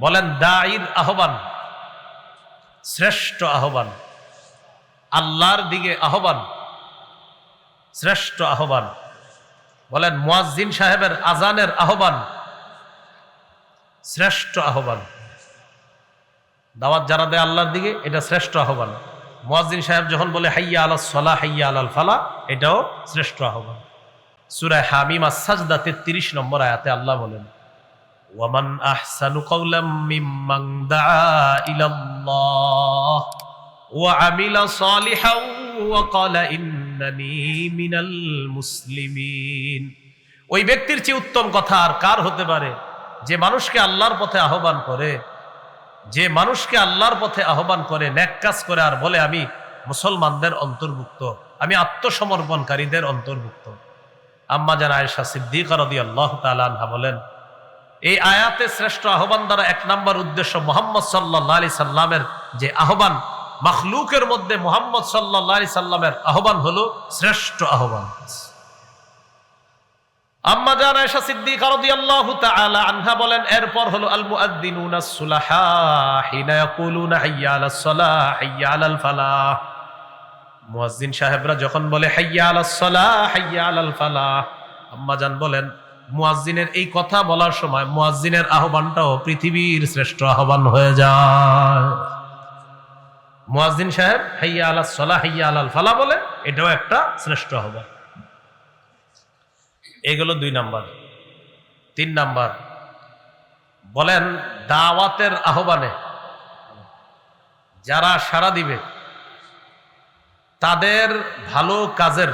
বলেন দাঈর আহ্বান, শ্রেষ্ঠ আহ্বান, আল্লাহর দিকে আহ্বান, শ্রেষ্ঠ আহ্বান। বলেন মুয়াজ্জিন সাহেবের আজানের আহ্বান, শ্রেষ্ঠ আহ্বান। দাওয়াত যারা দেয় আল্লাহর দিকে, এটা শ্রেষ্ঠ আহ্বান। মুয়াজ্জিন সাহেব যখন বলে হাইয়া আলাস সালাহ হাইয়া আলাল ফালাহ, এটাও শ্রেষ্ঠ আহ্বান। সূরা হামিম আস-সাজদা 33 নম্বর আয়াতে আল্লাহ বলেন ওয়ামান আহসানু কাওলাম মিম্মান দাআ ইলাল্লাহ ওয়া আমিলা সালিহান ওয়া ক্বালা ইন্নানী মিনাল মুসলিমিন। ওই ব্যক্তির চেয়ে উত্তম কথা আর কার হতে পারে যে মানুষকে আল্লাহর পথে আহ্বান করে, যে মানুষকে আল্লাহর পথে আহ্বান করে, নেক কাজ করে আর বলে আমি মুসলমানদের অন্তর্ভুক্ত, আমি আত্মসমর্পণকারীদের অন্তর্ভুক্ত। আম্মা জান আয়েশা সিদ্দিকা রাদিয়াল্লাহু তাআলা আনহা বলেন, এই আয়াতে শ্রেষ্ঠ আহ্বান দ্বারা 1 নাম্বার উদ্দেশ্য মুহাম্মদ সাল্লাল্লাহু আলাইহি সাল্লামের যে আহ্বান, মাখলুকের মধ্যে মুহাম্মদ সাল্লাল্লাহু আলাইহি সাল্লামের আহ্বান হলো শ্রেষ্ঠ আহ্বান। আম্মা জান আয়েশা সিদ্দিকা রাদিয়াল্লাহু তাআলা আনহা বলেন, এরপর হলো আল মুআদ্দিনুনাস সুলাহা হিনা ইয়াকুলুনা হাইয়া আলাস সালাহ হাইয়া আলাল ফালাহ। মুয়াজ্জিন সাহেবরা যখন বলে হাইয়া আলাস সালাহ হাইয়া আলাল ফালাহ, আম্মা জান বলেন মুয়াজ্জিনের এই কথা বলার সময় মুয়াজ্জিনের আহ্বানটাও পৃথিবীর শ্রেষ্ঠ আহ্বান হয়ে যায়। মুয়াজ্জিন সাহেব হাইয়া আলাস সালাহ হাইয়া আলাল ফালাহ বলে, এটাও একটা শ্রেষ্ঠ আহ্বান। এগুলো 2 নাম্বার। 3 নাম্বার বলেন দাওয়াতের আহ্বানে যারা সাড়া দিবে তাদের ভালো কাজের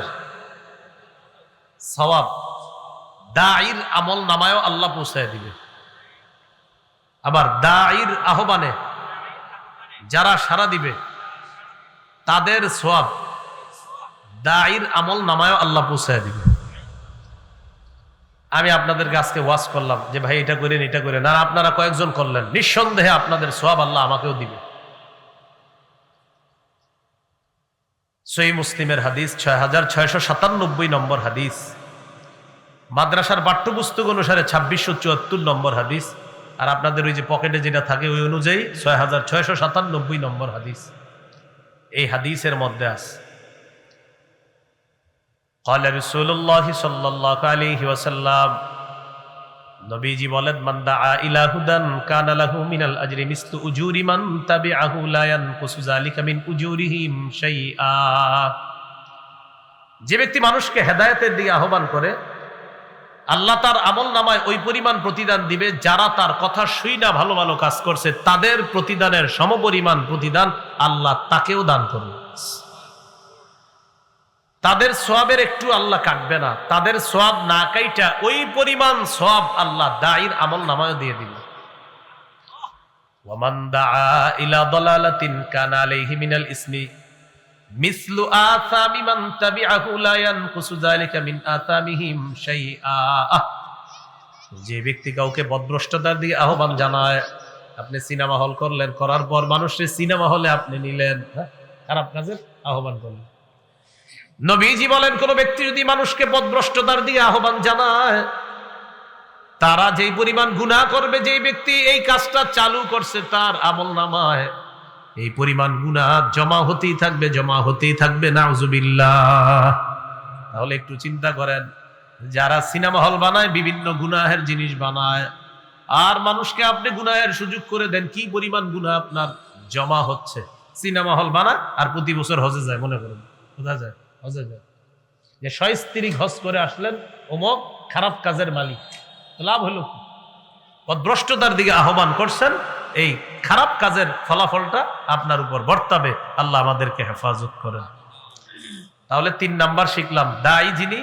সওয়াব দাঈর আমল নামায়ও আল্লাহ পৌঁছায় দিবে। আবার দাঈর আহ্বানে যারা সাড়া দিবে তাদের সওয়াব দাঈর আমল নামায়ও আল্লাহ পৌঁছায় দিবে। আমি আপনাদেরকে আজকে ওয়াজ করলাম যে ভাই এটা করেন এটা করেন, আর আপনারা কয়েকজন করলেন, নিঃসন্দেহে আপনাদের সওয়াব আল্লাহ আমাকেও দিবে। সহিহ মুসলিমের হাদিস 6697 নম্বর হাদিস, মাদ্রাসার পাঠ্যপুস্তক অনুসারে 2674 নম্বর হাদিস, আর আপনাদের ওই যে পকেটে যেটা থাকে ওই অনুযায়ী 6697 নম্বর হাদিস। এই হাদিসের মধ্যে আছে قال رسول الله صلى الله عليه وسلم, নবীজি বলেন মান দাআ ইলা হুদান কানা লাহু মিনাল আজরি মিসলু উজুরি মান তাবিআহু লা ইয়ানকুসু যালিকা মিন উজুরিহিম শাইআ। যে ব্যক্তি মানুষকে হেদায়েতের দিকে আহ্বান করে আল্লাহ তার আমল নামায় ওই পরিমাণ প্রতিদান দিবে, যারা তার কথা শুইনা ভালো ভালো কাজ করছে তাদের প্রতিদানের সমপরিমাণ প্রতিদান আল্লাহ তাকেও দান করবে। তাদের সওয়াবের একটু আল্লাহ কাটবে না, তাদের সওয়াব না কাইটা ওই পরিমাণ সওয়াব আল্লাহ দাঈর আমল নামায় দিয়ে দিবে। ওয়ামান দাআ ইলা দালালাতিন কানা আলাইহি মিনাল ইসমি মিসলু আসামি মান তাবিআহু লা ইয়ানকুসু যালিকা মিন আসামিহিম শাইআ। যে ব্যক্তি কাউকে বদভ্রষ্টতার দিকে আহ্বান জানায়, আপনি সিনেমা হল করলেন, করার পর মানুষের সিনেমা হলে আপনি নিলেন, খারাপ কাজের আহ্বান করলেন। নবীজি বলেন কোন ব্যক্তি যদি মানুষকে পথভ্রষ্টতার দিকে আহ্বান জানায়, তারা যেই পরিমাণ গুনাহ করবে, যেই ব্যক্তি এই কাজটা চালু করছে তার আমলনামায় এই পরিমাণ গুনাহ জমা হতেই থাকবে, জমা হতেই থাকবে, নাউজুবিল্লাহ। তাহলে একটু চিন্তা করেন, যারা সিনেমা হল বানায়, বিভিন্ন গুনাহের জিনিস বানায়, আর মানুষকে আপনি গুনাহের সুযোগ করে দেন, কি পরিমাণ গুনাহ আপনার জমা হচ্ছে। সিনেমা হল বানায় আর প্রতি বছর হজে যায়, মনে করেন কোথায় যায়, হজে যায়, যে সস্ত্রীক হজ করে আসলেন অমুক খারাপ কাজের মালিক, লাভ হলো কি? পথভ্রষ্টতার দিকে আহ্বান করছেন, এই খারাপ কাজের ফলাফলটা আপনার উপর বর্তাবে। আল্লাহ আমাদেরকে হেফাজত করেন। তাহলে 3 নাম্বার শিখলাম, দায়ী যিনি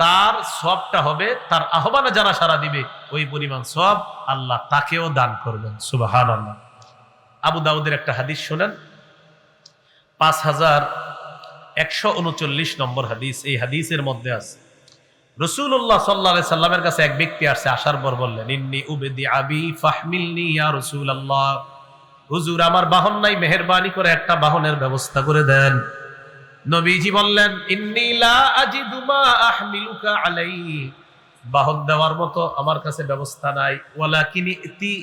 তার সওয়াবটা হবে, তার আহ্বানে যারা সাড়া দিবে ওই পরিমাণ সওয়াব আল্লাহ তাকেও দান করবেন। সুবহানাল্লাহ। আবু দাউদের একটা হাদিস শোনেন, 5139 নম্বর হাদিস। এই হাদিসের মধ্যে আছে রাসূলুল্লাহ সাল্লাল্লাহু আলাইহি সাল্লামের কাছে এক ব্যক্তি আসছে, আসার পর বললেন, ইন্নী উবদি আবি ফাহমিলনি ইয়া রাসূলুল্লাহ। হুজুর, আমার বাহন নাই, মেহেরবানি করে একটা বাহনের ব্যবস্থা করে দেন। নবীজি বললেন, ইন্নী লা আজিদু মা আহমিলুকা আলাইহি, বাহন দেওয়ার মতো আমার কাছে ব্যবস্থা নাই। ওয়ালাকিন ইতি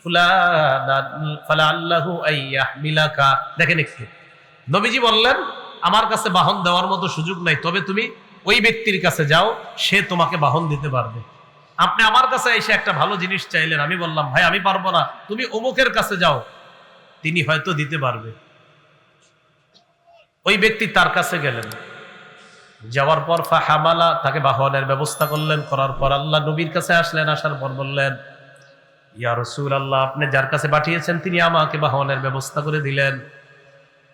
ফুলানান ফালাল্লাহু আইয়াহমিলাকা। দেখেন একটু, নবীজি বললেন আমার কাছে বাহন দেওয়ার মতো সুযোগ নাই, তবে তুমি ওই ব্যক্তির কাছে যাও, সে তোমাকে বাহন দিতে পারবে। আপনি আমার কাছে এসে একটা ভালো জিনিস চাইলেন, আমি বললাম ভাই আমি পারবো না, তুমি অমুকের কাছে যাও, তিনি হয়তো দিতে পারবে। ওই ব্যক্তি তার কাছে গেলেন, যাওয়ার পর ফাহামালা, তাকে বাহনের ব্যবস্থা করলেন। করার পর আল্লাহ নবীর কাছে আসলেন, আসার পর বললেন, ইয়া রাসূলুল্লাহ, আপনি যার কাছে পাঠিয়েছেন তিনি আমাকে বাহনের ব্যবস্থা করে দিলেন।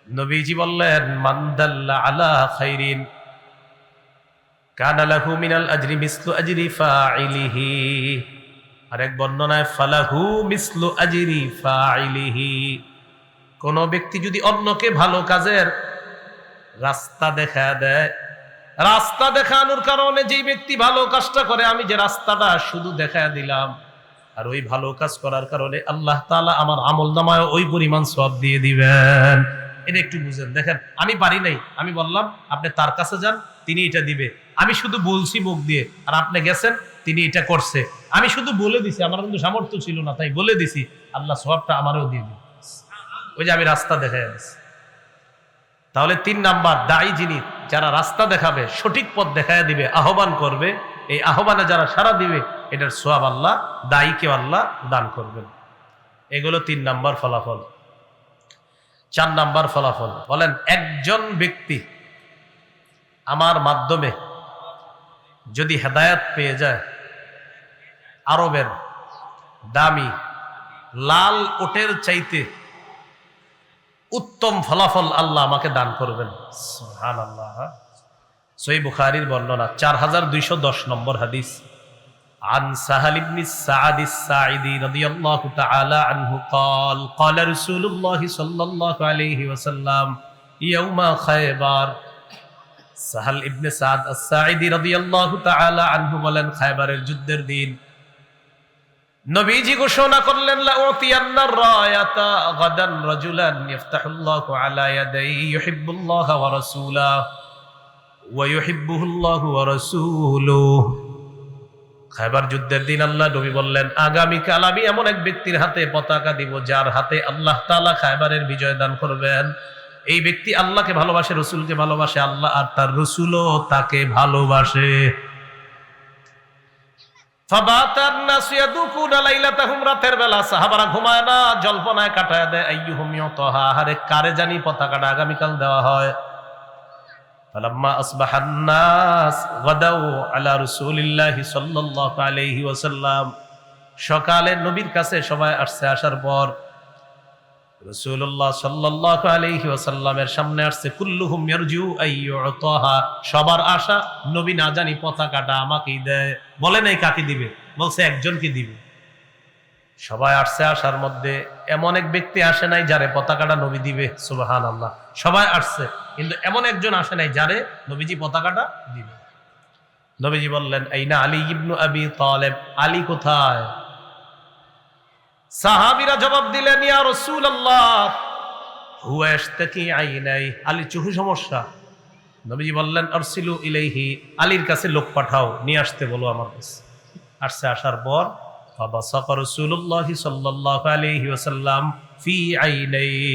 নবীজি বললেন, মান দাল্লা আলা খাইরিন কানা লাহু মিনাল আজরি মিসলু আজরি ফাইলিহি। আরেক বর্ণনায় ফালাহু মিসলু আজরি ফাইলিহি। কোন ব্যক্তি যদি অন্যকে ভালো কাজের রাস্তা দেখা দেয়, রাস্তা দেখানোর কারণে যে ব্যক্তি ভালো কাজটা করে, আমি যে রাস্তাটা শুধু দেখা দিলাম, আর ওই ভালো কাজ করার কারণে আল্লাহ তাআলা আমার আমলনামায় ওই পরিমাণ সওয়াব দিয়ে দিবেন। এটা একটু বুঝেন। দেখেন, আমি পারি নাই, আমি বললাম আপনি তার কাছে যান, তিনি এটা দিবে। আমি শুধু বলছি মুখ দিয়ে, আর আপনি গেছেন, তিনি এটা করছে। আমি শুধু বলে দিছি, আমার কিন্তু সামর্থ্য ছিল না, তাই বলে দিছি, আল্লাহ সওয়াবটা আমারও দিয়ে দিবে। ওই যে আমি রাস্তা দেখাই আছি। তাহলে 3 নাম্বার, দায়ী যিনি, যারা রাস্তা দেখাবে, সঠিক পথ দেখায় দিবে, আহ্বান করবে, এই আহ্বানে যারা সাড়া দিবে, এটার সওয়াব আল্লাহ দায়ীকে আল্লাহ দান করবেন। এগুলো 3 নাম্বার ফলাফল। 4 নাম্বার ফলাফল বলেন, একজন ব্যক্তি আমার মাধ্যমে যদি হেদায়েত পেয়ে যায়, আরবের দামি লাল ওটের চাইতে উত্তম ফলাফল আল্লাহ আমাকে দান করবেন। সুবহানাল্লাহ। সহিহ বুখারীর বর্ণনা, 4210 নম্বর হাদিস। عن سهل بن السعد الساعدي رضي الله تعالى عنه قال قال رسول الله صلى الله عليه وسلم يوم خيبر। সাহাল ইবনে সাদ আস-সাঈদী রাদিয়াল্লাহু তাআলা আনহু বলেন, খায়বারের যুদ্ধের দিন নবীজি ঘোষণা করলেন, লা উতিয়ান্নার রায়াতা গাদান রাজুলান ইফতাহুল্লাহু আলা ইয়াদাইহি ইউহিব্বুল্লাহা ওয়া রাসূলাহু ওয়া ইউহিব্বুহুল্লাহু ওয়া রাসূলুহু। খায়বার যুদ্ধের দিন আল্লাহ নবী বললেন, আগামী কাল আমি এমন এক ব্যক্তির হাতে পতাকা দিব, যার হাতে আল্লাহ তাআলা খায়বারের বিজয় দান করবেন। এই ব্যক্তি আল্লাহকে ভালোবাসে, রসুলকে ভালোবাসে, আল্লাহ আর তার রসুলও তাকে ভালোবাসে। ফাবাতান নাসু ইয়াদুকুনা লাইলাতাহুম, রাতের বেলা সাহাবারা ঘুমায় না, জল্পনায় কাটায় দেয়। আইয়ুহুম ইউতাহা, আরে কারে জানি পতাকাটা আগামীকাল দেওয়া হয়। ফালাম্মা আসবাহান নাস গাদাউ আলা রাসূলিল্লাহি সাল্লাল্লাহু আলাইহি ওয়াসাল্লাম, সকালে নবীর কাছে সবাই আসছে। আসার পর রাসূলুল্লাহ সাল্লাল্লাহু আলাইহি ওয়াসাল্লামের সামনে আসছে। কুল্লুহুম ইয়ারজু আইয়ুতাহা, সবার আশা নবী না জানি পতাকাটা আমাকেই দেয়। বলে নাই কাকে দিবে, বলছে একজনকে দিবে। সবাই আসছে, আসার মধ্যে এমন এক ব্যক্তি আসে নাই যারে পতাকাটা নবী দিবে। সুবহানাল্লাহ। সবাই আসছে, কিন্তু এমন একজন আসে নাই যারে নবীজি পতাকাটা দিবে। নবীজি বললেন, আইনা আলী ইবনু আবি তালেব, আলী কোথায়? সাহাবীরা জবাব দিলেন, ইয়া রাসূলুল্লাহ হুয়া ইশতাকি আইনাই, আলীর চোখে সমস্যা। নবীজি বললেন, আরসিলু ইলাইহি, আলীর কাছে লোক পাঠাও, নিয়ে আসতে বলো আমার কাছে। আসছে, আসার পর ফাবাসাকা রাসূলুল্লাহ সাল্লাল্লাহু আলাইহি ওয়াসাল্লাম ফি আইনাইহি,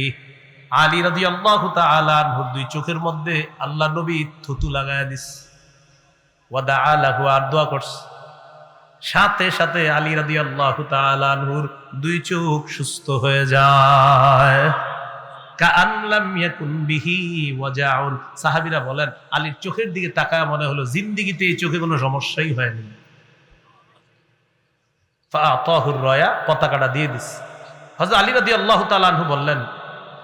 আলী রাদিয়াল্লাহু তাআলা আনহুর 2 চোখের মধ্যে আল্লাহ নবী থুতু লাগায়া দিস। ওয়া দাআ লাহু, আর দোয়া করছে। সাথে সাথে আলী রাদিয়াল্লাহু তাআলা আনহুর 2 চোখ সুস্থ হয়ে যায়। কাআন লাম ইয়াকুন বিহি ওয়াজাউন, সাহাবীরা বলেন, আলীর চোখের দিকে তাকায় মনে হলো জিন্দেগিতে এই চোখে কোনো সমস্যাই হয়নি। ফাআতাহুর রায়া, পতাকাটা দিয়ে দিস। হযরত আলী রাদিয়াল্লাহু তাআলা আনহু বললেন,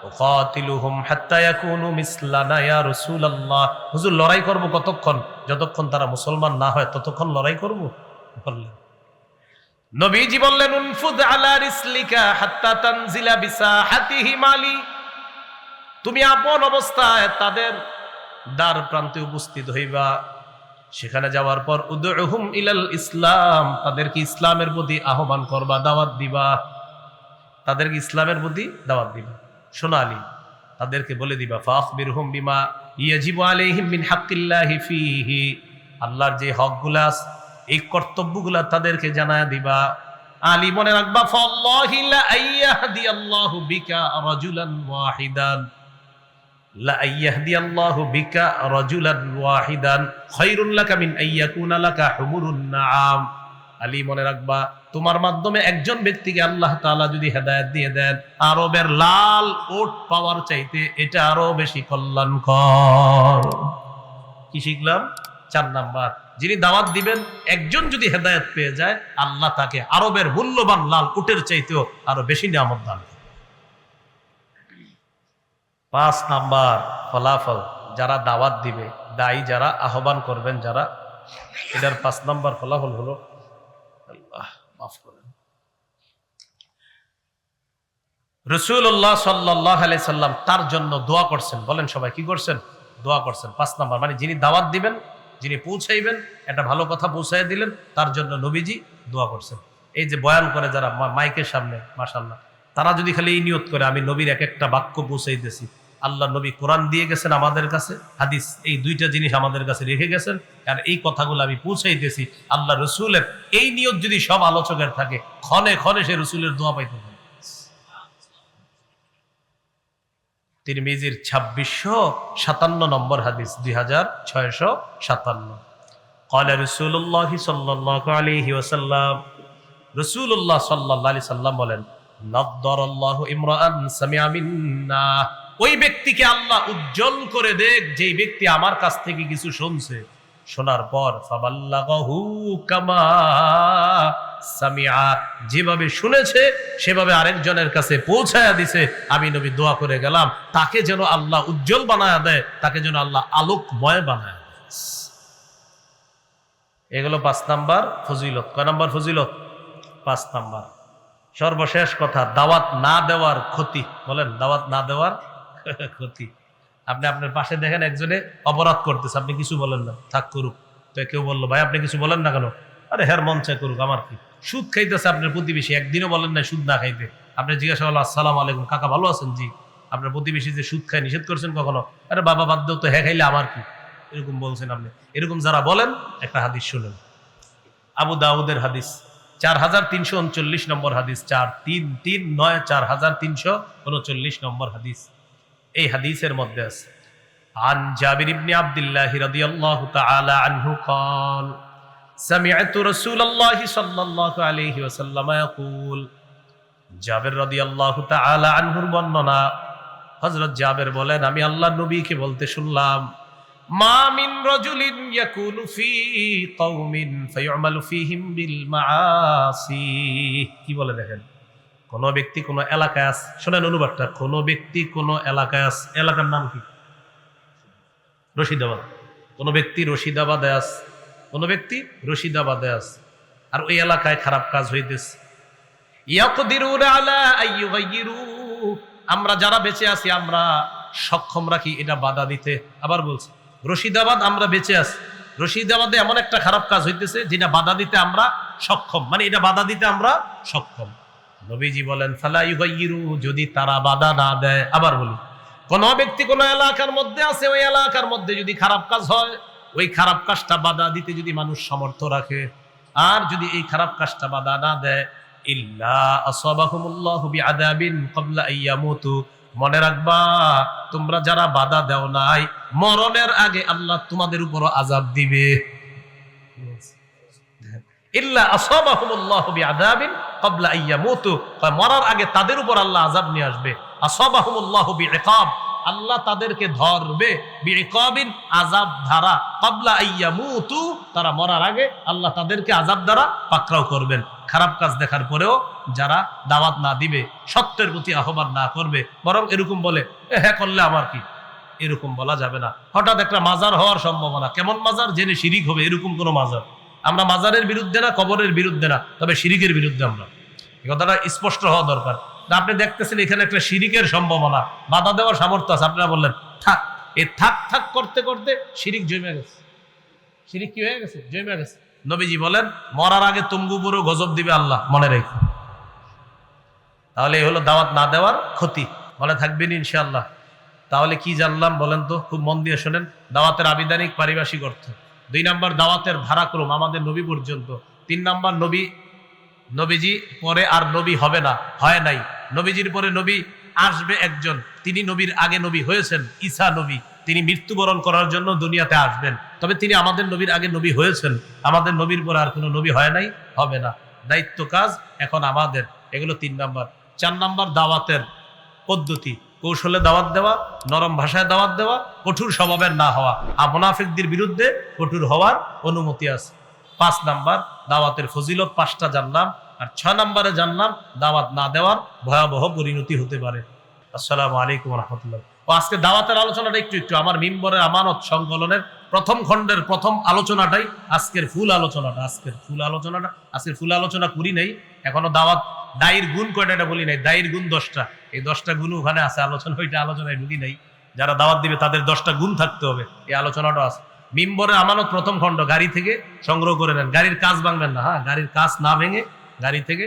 উকাতিলুহুম হাত্তা ইয়াকুনু মিসলানা ইয়া রাসূলুল্লাহ, হুজুর লড়াই করব কতক্ষণ? যতক্ষণ তারা মুসলমান না হয় ততক্ষণ লড়াই করব। বললেন, নবীজি বললেন, উনফুদ আলা রিসলিকা হাত্তা তানজিলা বিসাহাতিহি মালি, তুমি আপন অবস্থায় তাদের দ্বার প্রান্তে উপস্থিত হইবা, সেখানে যাওয়ার পর উদউহুম ইলাল ইসলাম, তাদেরকে ইসলামের প্রতি আহ্বান করবা, দাওয়াত দিবা, তাদেরকে ইসলামের প্রতি দাওয়াত দিবা। সোনালি তাদেরকে বলে দিবা ফাখবিরহুম বিমা ইয়াজিবু আলাইহিম মিন হাক্কিল্লাহি ফীহি, আল্লাহর যে হকগুলা আছে এই কর্তব্যগুলা তাদেরকে জানায়া দিবা। আলী মনে রাখবা ফাল্লাহি লা আইয়াহদিয়াল্লাহু বিকা রাজুলান ওয়াহিদান, লা আইয়াহদিয়াল্লাহু বিকা রাজুলান ওয়াহিদান খায়রুল লাকা মিন আইয়াকুনা লাকা হুমুরুন নাআম। আলী মনে রাখবা তোমার মাধ্যমে একজন ব্যক্তিকে আল্লাহ তাআলা যদি হেদায়েত দিয়ে দেন, আরবের লাল ওট পাওয়ার চাইতে এটা আরো বেশি কল্যাণকর। কি শিখলাম? 4 নাম্বার, যিনি দাওয়াত দিবেন একজন যদি হেদায়েত পেয়ে যায়, আল্লাহ তাকে আরবের মূল্যবান লাল উটের চাইতেও আরো বেশি নিয়ামত দান করেন। 5 নাম্বার ফলাফল, যারা দাওয়াত দিবে, দায়ী যারা, আহ্বান করবেন যারা, এটার 5 নাম্বার ফলাফল হলো, আল্লাহ মাফ করেন, রাসূলুল্লাহ সাল্লাল্লাহু আলাইহি সাল্লাম তার জন্য দোয়া করছেন। বলেন সবাই, কি করছেন? দোয়া করছেন। 5 নাম্বার মানে যিনি দাওয়াত দিবেন, যিনি পৌঁছাইবেন, একটা ভালো কথা পৌঁছাই দিলেন, তার জন্য নবীজি দোয়া করছেন। এই যে বয়ান করে যারা মাইকের সামনে, মাশাআল্লাহ, তারা যদি খালি এই নিয়ত করে আমি নবীর এক একটা বাক্য পৌঁছাইতেছি, আল্লাহ নবী কোরআন দিয়ে গেছেন আমাদের কাছে, হাদিস, এই 2টা জিনিস আমাদের কাছে রেখে গেছেন, আর এই কথাগুলো আমি পৌঁছাইতেছি, আল্লাহ রসুলের এই নিয়ত যদি সব আলোচকের থাকে, ক্ষণে ক্ষণে সে রসুলের দোয়া পাইতে পারে। তিরমিজির 2657 নম্বর হাদিস, 2657। ক্বালা রাসূলুল্লাহি সাল্লাল্লাহু আলাইহি ওয়াসাল্লাম, রাসূলুল্লাহ সাল্লাল্লাহু আলাইহি সাল্লাম বলেন, নাদ্দারাল্লাহু ইমরাআন সামিআ মিন্না, ওই ব্যক্তিকে আল্লাহ উজ্জ্বল করে দেখ যেই ব্যক্তি আমার কাছ থেকে কিছু শুনছে, শোনার পর ফাবাল্লাগাহু কামা সামিআ, যেভাবে শুনেছে সেভাবে আরেকজনের কাছে পৌঁছায়া দিছে। আমি নবী দোয়া করে গেলাম তাকে যেন আল্লাহ উজ্জ্বল বানায়া দেয়, তাকে যেন আল্লাহ আলোকময় বানায়া দেয়। এগুলো 5 নাম্বার ফজিলত। কয় নাম্বার ফজিলত? 5 নাম্বার। সর্বশেষ কথা, দাওয়াত না দেওয়ার ক্ষতি। বলেন, দাওয়াত না দেওয়ার ক্ষতি। আপনি আপনার পাশে দেখেন একজনে অপরাধ করতেছে, আপনি কিছু বলেন না, থাক করুক। তো কেউ বললো ভাই আপনি কিছু বলেন না কেন? আরে হের মন চায় করুক, আমার কি। সুদ খাইতেছে আপনার প্রতিবেশী, একদিনও বলেন না সুদ না খাইতে। আপনি জিজ্ঞাসা করলো আসসালামু আলাইকুম, কাকা ভালো আছেন? জি। আপনার প্রতিবেশী যে সুদ খায় নিষেধ করছেন কখনো? আরে বাবা বাদ দেও তো, হ্যাঁ খাইলে আমার কি, এরকম বলছেন আপনি। এরকম যারা বলেন, একটা হাদিস শুনেন, আবু দাউদের হাদিস, 4339 নম্বর হাদিস, 4339, 4339 নম্বর হাদিস। এই হাদিসের মধ্যে আছে, আন জাবির ইবনে আব্দুল্লাহ রাদিয়াল্লাহু তাআলা আনহু قال سمعت رسول الله صلى الله عليه وسلم يقول, জাবির রাদিয়াল্লাহু তাআলা আনহুর বর্ণনা, হযরত জাবির বলেন আমি আল্লাহর নবীকে বলতে শুনলাম, মা মিন রাজুলিন ইয়াকুনু ফি কওমিন ফায়ুমালু ফীহিম বিল মাআসি। কি বলে দেখেন, কোন ব্যক্তি কোন এলাকায় আছে, শোনেন অনুবাদটা, কোন ব্যক্তি কোন এলাকায় আছে, এলাকার নাম কি? রশিদাবাদ। কোন ব্যক্তি রশিদাবাদে আছে, কোন ব্যক্তি রশিদাবাদে আছে, আর ওই এলাকায় খারাপ কাজ হইতেছে। ইয়াকদিরুনা আলা আইয়ুগাইয়িরু, আমরা যারা বেঁচে আছি আমরা সক্ষম রাখি এটা বাধা দিতে। আবার বলছি, রশিদাবাদ আমরা বেঁচে আছি, রশিদাবাদে এমন একটা খারাপ কাজ হইতেছে যেটা বাধা দিতে আমরা সক্ষম, মানে এটা বাধা দিতে আমরা সক্ষম। নবীজি বলেন ফালা ইউগাইয়িরু, যদি তারা বাধা না দেয়। আবার বলি, কোন ব্যক্তি কোন এলাকার মধ্যে আছে, ওই এলাকার মধ্যে যদি খারাপ কাজ হয়, ওই খারাপ কাজটা বাধা দিতে যদি মানুষ সামর্থ্য রাখে, আর যদি এই খারাপ কাজটা বাধা না দেয়, ইল্লা আসাবাহুমুল্লাহু বিআযাবিন ক্বাবলা আইয়ামুতু, মনে রাখবা তোমরা যারা বাধা দাও নাই, মরণের আগে আল্লাহ তোমাদের উপর আযাব দিবে। ইল্লা আসাবাহুমুল্লাহু বিআযাবিন ক্বাবলা আইয়ামুতু, মরার আগে তাদের উপর আল্লাহ আযাব নিয়ে আসবে। আসাবাহুমুল্লাহু বিইকাব, আল্লাহ তাদেরকে ধরবে, বিইকাবিন আযাব দ্বারা, ক্বাবলা আইয়ামুতু, তারা মরার আগে আল্লাহ তাদেরকে আযাব দ্বারা পাকড়াও করবেন। খারাপ কাজ দেখার পরেও যারা দাওয়াত না দিবে, সত্যের প্রতি আহ্বান না করবে, বরং এরকম বলে হ্যাঁ করলে আমার কি, এরকম বলা যাবে না। হঠাৎ একটা মাজার হওয়ার সম্ভাবনা, কেমন মাজার, জেনে শিরিক হবে, এরকম কোন মাজার। আমরা মাজারের বিরুদ্ধে না, কবরের বিরুদ্ধে না, তবে শিরিকের বিরুদ্ধে আমরা, এই কথাটা স্পষ্ট হওয়া দরকার। আপনি দেখতেছেন এখানে একটা শিরিকের সম্ভাবনা, বাধা দেওয়ার সামর্থ্য আছে, আপনারা বললেন থাক, এই থাক থাক করতে করতে শিরিক জমে গেছে, শিরিক কি হয়ে গেছে? জমে গেছে। নবীজি বলেন মরার আগে তুমগু পুরো গজব দিবে আল্লাহ, মনে রেখো। তাহলে এই হলো দাওয়াত না দেওয়ার ক্ষতি। মনে থাকবেন ইনশাআল্লাহ। তাহলে কি জানলাম বলেন তো, খুব মন দিয়ে শোনেন। দাওয়াতের আবিধানিক পারিভাষিক অর্থ। 2 নাম্বার দাওয়াতের ধারাক্রম আমাদের নবী পর্যন্ত। 3 নাম্বার নবীজি পরে আর নবী হবে না, হয় নাই। নবীজির পরে নবী আসবে একজন, তিনি নবীর আগে নবী হয়েছেন, ঈসা নবী। তিনি মৃত্যুবরণ করার জন্য দুনিয়াতে আসবেন, তবে তিনি আমাদের নবীর আগে নবী হয়েছেন। আমাদের নবীর পরে আর কোনো নবী হয় নাই, হবে না। দায়িত্ব কাজ এখন আমাদের। এগুলো 3 নাম্বার। 4 নাম্বার দাওয়াতের পদ্ধতি, কৌশলে দাওয়াত দেওয়া, নরম ভাষায় দাওয়াত দেওয়া, কঠোর স্বভাবের না হওয়া। আর মুনাফিকদের বিরুদ্ধে কঠোর হওয়ার অনুমতি আছে। 5 নাম্বার দাওয়াতের ফজিলত 5টা জানলাম। আর 6 নাম্বারে জানলাম দাওয়াত না দেওয়ার ভয়াবহ পরিণতি হতে পারে। আসসালামু আলাইকুম ওয়া রাহমাতুল্লাহ। আজকে দাওয়াতের আলোচনাটা একটু আমার মিম্বরের আমানত সংকলনের প্রথম খণ্ডের প্রথম আলোচনাটাই আজকের ফুল আলোচনা করি নাই এখনো। দাওয়াত দায়ের গুণ কয়টা এটা বলি নাই। দায়ের গুণ 10টা। এই 10টা গুণ ওখানে আছে, আলোচনায় ঢুকি নাই। যারা দাওয়াত দিবে তাদের 10টা গুণ থাকতে হবে, এই আলোচনাটা আছে। মিম্বরের আমানত প্রথম খণ্ড গাড়ি থেকে সংগ্রহ করে নেন। গাড়ির কাজ ভাঙবেন না, হ্যাঁ, গাড়ির কাজ না ভেঙে গাড়ি থেকে